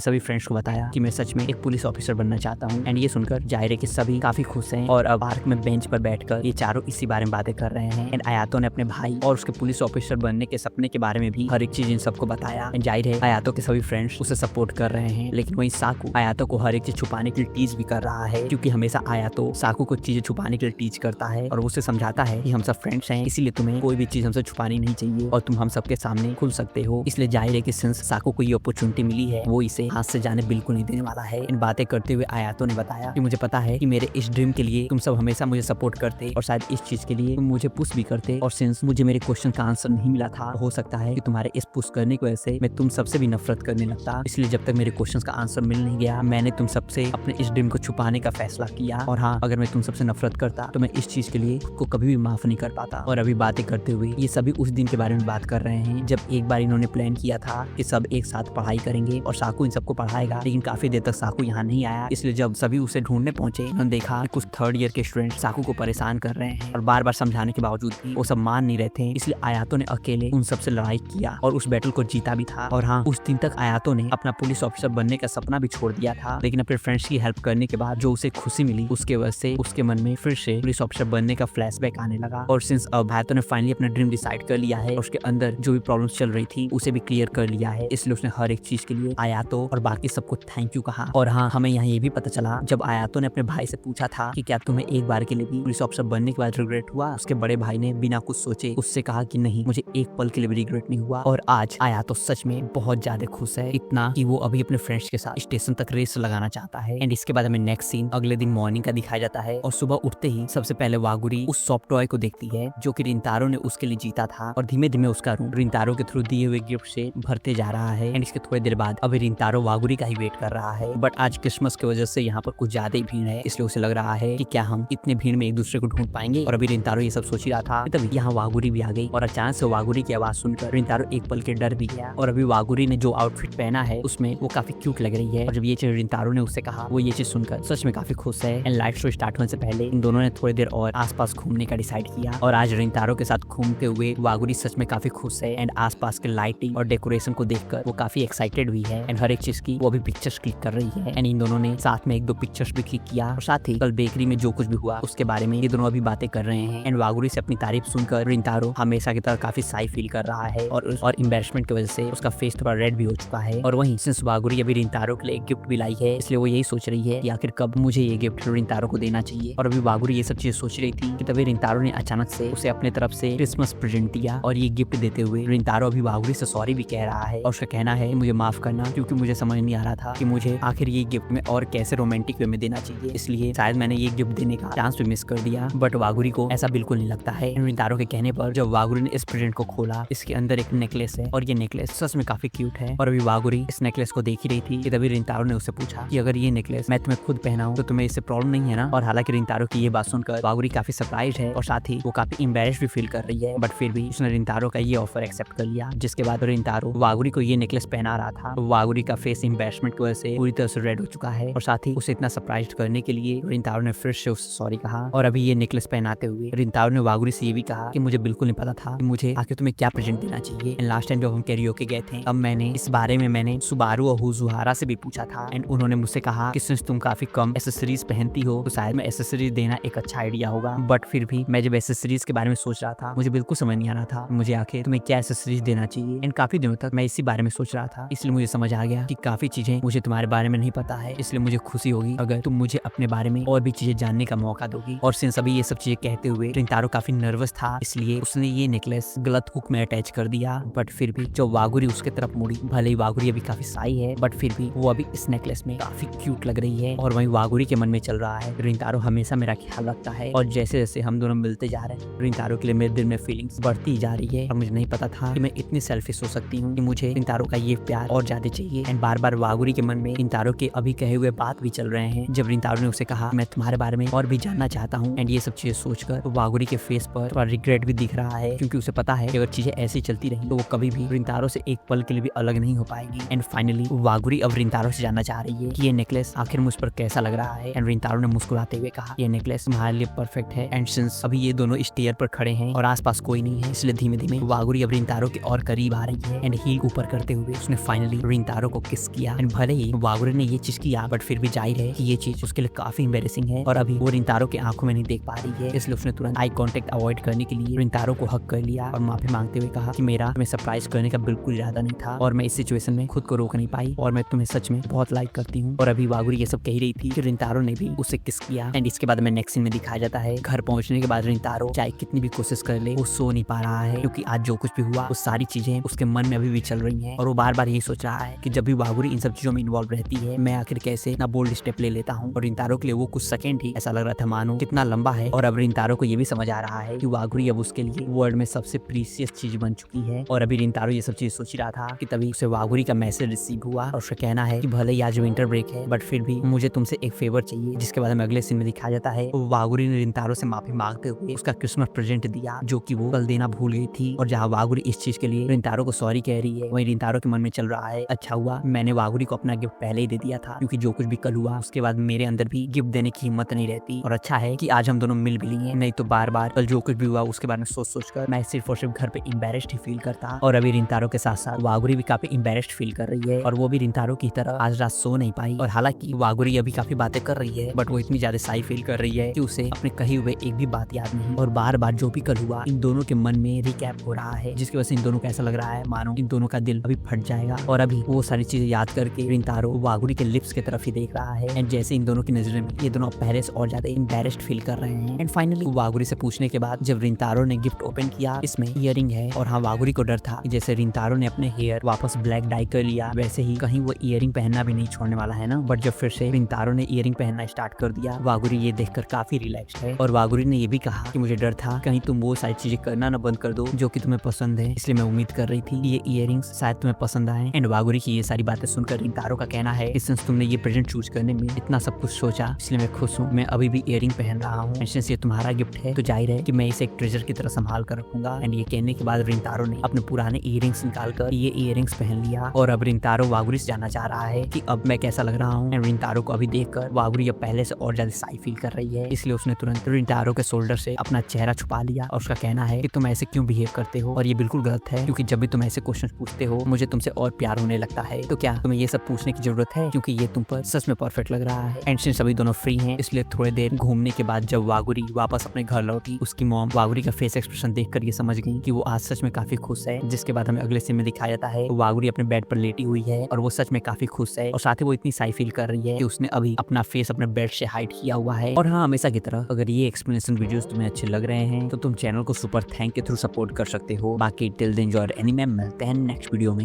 सभी फ्रेंड्स को बताया कि मैं सच में एक पुलिस ऑफिसर बनना चाहता हूँ। एंड ये सुनकर जायरे के सभी काफी खुश हैं और अब पार्क में बेंच पर बैठकर ये चारों इसी बारे में बातें कर रहे हैं। एंड आयातो ने अपने भाई और उसके पुलिस ऑफिसर बनने के सपने के बारे में भी हर एक चीज इन सबको बताया। एंड जाहिर है आयातो के सभी फ्रेंड्स उसे सपोर्ट कर रहे हैं, लेकिन वहीं साकू आयातो को हर एक चीज छुपाने के लिए टीज भी कर रहा है क्योंकि हमेशा आयातो साकू को चीजें छुपाने के लिए टीच करता है और उसे समझाता है कि हम सब फ्रेंड्स हैं, इसीलिए तुम्हें कोई भी चीज हमसे छुपानी नहीं चाहिए और तुम हम सबके सामने खुल सकते हो। इसलिए जाहिर है कि सिंस साकू को ये अपॉर्चुनिटी मिली है वो इसे हाथ से जाने बिल्कुल नहीं देने वाला है। इन बातें करते हुए आयातो ने बताया कि मुझे पता है कि मेरे इस ड्रीम के लिए तुम सब हमेशा मुझे सपोर्ट करते और शायद इस चीज के लिए तुम मुझे पुश भी करते, और सिंस मुझे मेरे क्वेश्चन का आंसर नहीं मिला था हो सकता है कि तुम्हारे इस पुश करने की वजह से मैं तुम सबसे भी नफरत करने लगता। इसलिए जब तक मेरे क्वेश्चन का आंसर मिल नहीं गया मैंने तुम सबसे अपने इस ड्रीम को छुपाने का फैसला किया। और हाँ, अगर मैं तुम सबसे नफरत करता तो मैं इस चीज के लिए को कभी भी माफ नहीं कर पाता। और अभी बातें करते हुए ये सभी उस दिन के बारे में बात कर रहे हैं जब एक बार इन्होंने प्लान किया था कि सब एक साथ पढ़ाई करेंगे और साकू इन सबको पढ़ाएगा, लेकिन काफी देर तक साकू यहाँ नहीं आया। इसलिए जब सभी उसे ढूंढने पहुंचे उन्होंने देखा कि कुछ थर्ड ईयर के स्टूडेंट साकू को परेशान कर रहे हैं और बार बार समझाने के बावजूद भी वो सब मान नहीं रहे थे। इसलिए आयातो ने अकेले उन सबसे लड़ाई किया और उस बैटल को जीता भी था। और हाँ, उस दिन तक आयातो ने अपना पुलिस ऑफिसर बनने का सपना भी छोड़ दिया था, लेकिन अपने फ्रेंड्स की हेल्प करने के बाद जो उसे खुशी मिली उसके वजह से उसके मन में फिर से पुलिस ऑफिसर बनने का फ्लैशबैक आने लगा। और सिंस अब आयातो ने फाइनली अपना ड्रीम डिसाइड कर लिया है और उसके अंदर जो भी प्रॉब्लम्स चल रही थी उसे भी क्लियर कर लिया है, इसलिए उसने हर एक चीज के लिए आयातो और बाकी सबको थैंक यू कहा। और हाँ, हमें यहाँ ये भी पता चला जब आयातो ने अपने भाई से पूछा था कि क्या तुम्हें एक बार के लिए भी पुलिस ऑफिसर बनने के बाद रिग्रेट हुआ, उसके बड़े भाई ने बिना कुछ सोचे उससे कहा कि नहीं, मुझे एक पल के लिए भी रिग्रेट नहीं हुआ। और आज आयातो सच में बहुत ज्यादा खुश है, इतना कि वो अभी अपने फ्रेंड्स के साथ स्टेशन तक रेस लगाना चाहता है। एंड इसके बाद हमें नेक्स्ट सीन अगले दिन मॉर्निंग का दिखाया जाता है और सुबह उठते ही सबसे पहले वागुरी उस सॉफ्ट टॉय को देखती है जो कि रिंतारो ने उसके लिए जीता था और धीमे धीमे उसका रूम रिंतारो के थ्रू दिए हुए गिफ्ट से भरते जा रहा है। एंड इसके थोड़ी देर बाद अभी रिंतारो वागुरी का ही वेट कर रहा है, बट आज क्रिसमस की वजह से यहाँ पर कुछ ज्यादा ही भीड़ है, इसलिए उसे लग रहा है कि क्या हम इतने भीड़ में एक दूसरे को ढूंढ पाएंगे। और अभी रिंतारो ये सब सोच ही रहा था तभी यहाँ वागुरी भी आ गई और अचानक से वागुरी की आवाज सुनकर रिंतारो एक पल के डर भी गया। और अभी वागुरी ने जो आउटफिट पहना है उसमें वो काफी क्यूट लग रही है और जब ये चीज रिंतारो ने उससे कहा वो ये चीज सुनकर सच में काफी खुश है। एंड लाइव शो स्टार्ट होने से पहले इन दोनों ने थोड़ी देर और आसपास घूमने का डिसाइड किया और आज रिंतारो के साथ घूमते हुए वागुरी सच में काफी खुश है। एंड आसपास के लाइटिंग और डेकोरेशन को देखकर वो काफी एक्साइटेड हुई है एंड हर एक चीज की वो अभी पिक्चर्स क्लिक कर रही है। एंड इन दोनों ने साथ में एक दो पिक्चर्स भी क्लिक किया और साथ ही कल बेकरी में जो कुछ भी हुआ उसके बारे में ये दोनों अभी बातें कर रहे हैं। एंड वागुरी से अपनी तारीफ सुनकर रिंतारो हमेशा की तरह काफी साई फील कर रहा है और एम्बैरेसमेंट की वजह से उसका फेस थोड़ा रेड भी हो चुका है। और वहीं सिंस वागुरी अभी रिंतारो के लिए एक गिफ्ट भी लाई है इसलिए वो यही सोच रही है कि आखिर कब मुझे ये गिफ्ट रिंतारो को देना चाहिए। और अभी वागुरी ये सब चीजें सोच रही थी कि तभी रिंतारो ने अचानक से उसे अपने तरफ से क्रिसमस प्रेजेंट दिया और ये गिफ्ट देते हुए रिंतारो अभी वागुरी से सॉरी भी कह रहा है और उसका कहना है मुझे माफ करना क्योंकि मुझे समझ नहीं आ रहा था कि मुझे आखिर ये गिफ्ट में और कैसे रोमांटिक वे में देना चाहिए, इसलिए शायद मैंने ये गिफ्ट देने का चांस भी मिस कर दिया। बट वागुरी को ऐसा बिल्कुल नहीं लगता है। रिंतारो के कहने पर जब वागुरी ने इस प्रेजेंट को खोला इसके अंदर एक नेकलेस है और ये नेकलेस सच में काफी क्यूट है। और अभी वागुरी इस नेकलेस को देख ही रही थी कि तभी रिंतारो ने उससे पूछा कि अगर ये नेकलेस मैं तुम्हें खुद पहनाऊं तो तुम्हें इससे प्रॉब्लम नहीं है ना। और हालांकि रिंतारो की ये बात सुनकर वागुरी काफी सरप्राइज है और साथ ही वो काफी एम्बैरेस्ड भी फील कर रही है, बट फिर भी उसने रिंतारो का ये ऑफर एक्सेप्ट कर लिया। जिसके बाद रिंतारो वागुरी को ये नेकलेस पहना रहा था। वागुरी का फेस एम्बैरेसमेंट की वजह से पूरी तरह से रेड हो चुका है और साथ ही उसे इतना सरप्राइज करने के लिए रिंतारो ने फिर से उससे सॉरी कहा। और अभी ये नेकलेस पहनाते हुए रिंतारो ने वागुरी से ये भी कहा कि मुझे बिल्कुल नहीं पता था कि मुझे आखिर तुम्हें क्या प्रेजेंट देना चाहिए। एंड लास्ट टाइम जब हम कैरियोके गए थे अब मैंने इस बारे में मैंने सुबारू और हुजुहारा से भी पूछा था एंड उन्होंने मुझसे कहा कि सिंस तुम काफी कम एसेसरीज पहनती हो तो शायद मैं एसेसरीज देना एक अच्छा आइडिया होगा। बट फिर भी मैं जब एसेसरीज के बारे में सोच रहा था मुझे बिल्कुल समझ नहीं आ रहा था मुझे आखिर तुम्हें क्या एसेसरीज देना चाहिए। एंड काफी दिनों तक मैं इसी बारे में सोच रहा था, इसलिए मुझे समझ आ गया कि काफी चीजें मुझे तुम्हारे बारे में नहीं पता है, इसलिए मुझे खुशी होगी अगर तुम मुझे अपने बारे में और भी चीजें जानने का मौका दोगी। और सिंस अभी ये सब चीजें कहते हुए रिंतारो काफी नर्वस था इसलिए उसने ये नेकलेस गलत हुक में अटैच कर दिया। बट फिर भी जब वागुरी उसके तरफ मुड़ी, भले ही वागुरी अभी काफी साई है बट फिर भी वो अभी इस नेकलेस में काफी क्यूट लग रही है। और वहीं वागुरी के मन में चल रहा है रिंतारो हमेशा मेरा ख्याल रखता है और जैसे जैसे हम दोनों मिलते जा रहे हैं रिंतारो के लिए मेरे दिल में फीलिंग्स बढ़ती जा रही है और मुझे नहीं पता था कि मैं इतनी सेल्फिश हो सकती हूँ कि मुझे रिंतारो का ये प्यार और ज्यादा चाहिए। एंड बार बार वागुरी के मन में रिंतारो के अभी कहे हुए बात भी चल रहे हैं जब रिंतारो ने उसे कहा मैं तुम्हारे बारे में और भी जानना चाहता हूँ। एंड ये सब चीजें सोचकर तो वागुरी के फेस पर थोड़ा रिग्रेट भी दिख रहा है क्योंकि उसे पता है कि अगर चीजें ऐसी चलती रही तो वो कभी भी रिंतारो से एक पल के लिए भी अलग नहीं हो पाएगी। एंड फाइनली वागुरी अब रिंतारो से जानना चाह रही है कि ये नेकलेस आखिर मुझ पर कैसा लग रहा है। एंड रिंतारो ने मुस्कुराते हुए कहा ये नेकलेस तुम्हारे लिए परफेक्ट परफेक्ट है। एंड सिंस अभी ये दोनों स्टेयर पर खड़े हैं और आसपास कोई नहीं है, इसलिए धीमे धीमे वागुरी अब रिंतारो के और करीब आ रही है। एंड हील ऊपर करते हुए उसने फाइनली रिंतारो को किस किया। एंड भले ही वागुरी ने ये चीज किया, बट फिर भी जाहिर है कि ये चीज उसके लिए काफी एम्बेरेसिंग है और अभी वो रिंतारो के आंखों में नहीं देख पा रही है, इसलिए उसने तुरंत आई कांटेक्ट अवॉइड करने के लिए रिंतारो को हक कर लिया और माफी मांगते हुए कहा कि मेरा तुम्हें सरप्राइज करने का बिल्कुल इरादा नहीं था और मैं इस सिचुएशन में खुद को रोक नहीं पाई और मैं तुम्हें सच में बहुत लाइक करती हूँ। और अभी वागुरी ये सब कह रही थी कि रिंतारो ने भी उसे किस किया। एंड इसके बाद में नेक्स्ट सीन में दिखाया जाता है घर पहुंचने के बाद रिंतारो चाहे कितनी भी कोशिश कर ले वो सो नहीं पा रहा है, क्योंकि आज जो कुछ भी हुआ वो सारी चीजें उसके मन में अभी भी चल रही हैं और वो बार बार यही सोच रहा है कि जब भी वागुरी इन सब चीजों में इन्वॉल्व रहती है मैं आखिर कैसे ना बोल्ड स्टेप ले लेता हूँ। और रिंतारो के लिए वो कुछ सेकंड ही ऐसा लग रहा था मानो कितना लंबा है। और अब रिंतारो को ये भी समझ आ रहा है कि वागुरी अब उसके लिए वर्ल्ड में सबसे प्रीसियस चीज बन चुकी है। और अभी रिंतारो ये सब चीज सोच ही रहा था कि तभी उसे वागुरी का मैसेज रिसीव हुआ और उसका कहना है कि भले ही आज विंटर ब्रेक है बट फिर भी मुझे तुमसे एक फेवर चाहिए। जिसके बाद हमें अगले सीन में दिखाया जाता है वागुरी ने रिंतारो से माफी मांगते हुए उसका क्रिसमस प्रेजेंट दिया जो कि वो कल देना भूल गई थी। और जहाँ वागुरी इस चीज के लिए रिंतारो को सॉरी कह रही है, वहीं रिंतारो के मन में चल रहा है अच्छा हुआ मैंने वागुरी को अपना गिफ्ट पहले ही दे दिया था, क्योंकि जो कुछ भी कल हुआ उसके बाद मेरे अंदर भी गिफ्ट देने की हिम्मत नहीं रहती। और अच्छा है कि आज हम दोनों मिल भी लिए, नहीं तो बार बार कल जो कुछ भी हुआ उसके बारे में सोच सोच कर मैं सिर्फ और सिर्फ घर पे एम्बेरेस्ड ही फील करता। और अभी रिंतारो के साथ साथ वागुरी भी काफी एम्बेरेस्ड फील कर रही है और वो भी रिंतारो की तरह आज रात सो नहीं पाई। और हालांकि वागुरी अभी काफी बातें कर रही है बट वो इतनी ज्यादा साई फील कर रही है कि उसे अपने कही हुए एक भी बात याद नहीं और बार बार जो भी कल हुआ इन दोनों के मन में रिकैप हो रहा है, जिसकी वजह से इन दोनों को ऐसा लग रहा है मानो इन दोनों का दिल अभी फट जाएगा। और अभी वो सारी चीजें याद करके रिंतारो वागुरी के लिप्स की तरफ ही देख रहा है। एंड जैसे इन दोनों की नजरों में ये दोनों पहले से और ज्यादा एम्बैरेस्ड फील कर रहे हैं। एंड फाइनली वागुरी से पूछने के बाद जब रिंतारो ने गिफ्ट ओपन किया इसमें इयरिंग है। और हाँ वागुरी को डर था कि जैसे रिंतारो ने अपने हेयर वापस ब्लैक डाई कर लिया वैसे ही कहीं वो इयरिंग पहनना भी नहीं छोड़ने वाला है ना। बट जब फिर से रिंतारो ने इयरिंग पहनना स्टार्ट कर दिया वागुरी ये देखकर काफी रिलैक्स्ड है। और वागुरी ने ये भी कहा कि मुझे डर था कहीं तुम वो सारी चीजें करना ना बंद कर दो जो कि तुम्हें पसंद है, इसलिए मैं उम्मीद कर रही थी ये इयरिंग्स शायद तुम्हें पसंद आए। एंड वागुरी की ये सारी बातें सुनकर रिंतारो का कहना है कि सिंस तुमने ये प्रेजेंट चूज करने में इतना सब कुछ सोचा इसलिए मैं खुश हूँ, मैं अभी भी इयरिंग पहन रहा हूँ। एंड सिंस ये तुम्हारा गिफ्ट है तो जाहिर है कि मैं इसे एक ट्रेजर की तरह संभाल कर रखूंगा। एंड ये कहने के बाद रिंतारो ने अपने पुराने इयरिंग्स निकाल कर ये इयरिंग्स पहन लिया। और अब रिंतारो वागुरी से जानना चाह रहा है कि अब मैं कैसा लग रहा हूँ। एंड रिंतारो को अभी देखकर वागुरी अब पहले से और ज्यादा साई फील कर रही है, इसलिए उसने तुरंत रिंतारो के शोल्डर से अपना चेहरा छुपा लिया और उसका कहना है कि तुम ऐसे क्यों बिहेव करते हो और ये बिल्कुल गलत है, क्योंकि जब भी तुम ऐसे क्वेश्चन पूछते हो मुझे तुमसे और प्यार होने लगता है। तो क्या तुम्हें ये सब पूछने की जरूरत है, क्योंकि ये तुम पर सच में परफेक्ट लग रहा है। एंड सिंस अभी दोनों फ्री हैं इसलिए थोड़ी देर घूमने के बाद जब वागुरी वापस अपने घर लौटी उसकी मॉम वागुरी का फेस एक्सप्रेशन देखकर ये समझ गई कि वो आज सच में काफी खुश है। जिसके बाद हमें अगले सीन में दिखाया जाता है वागुरी अपने बेड पर लेटी हुई है और वो सच में काफी खुश है और साथ ही वो इतनी साई फील कर रही है कि उसने अभी अपना फेस अपने बेड से हाइड किया हुआ है। और हाँ हमेशा की तरह अगर ये एक्सप्लेनेशन वीडियोस तुम्हें अच्छे लग रहे हैं तो तुम चैनल को सुपर थैंक के थ्रू सपोर्ट कर सकते हो। बाकी टिल देन एंजॉय एनीमे, मिलते हैं नेक्स्ट वीडियो में।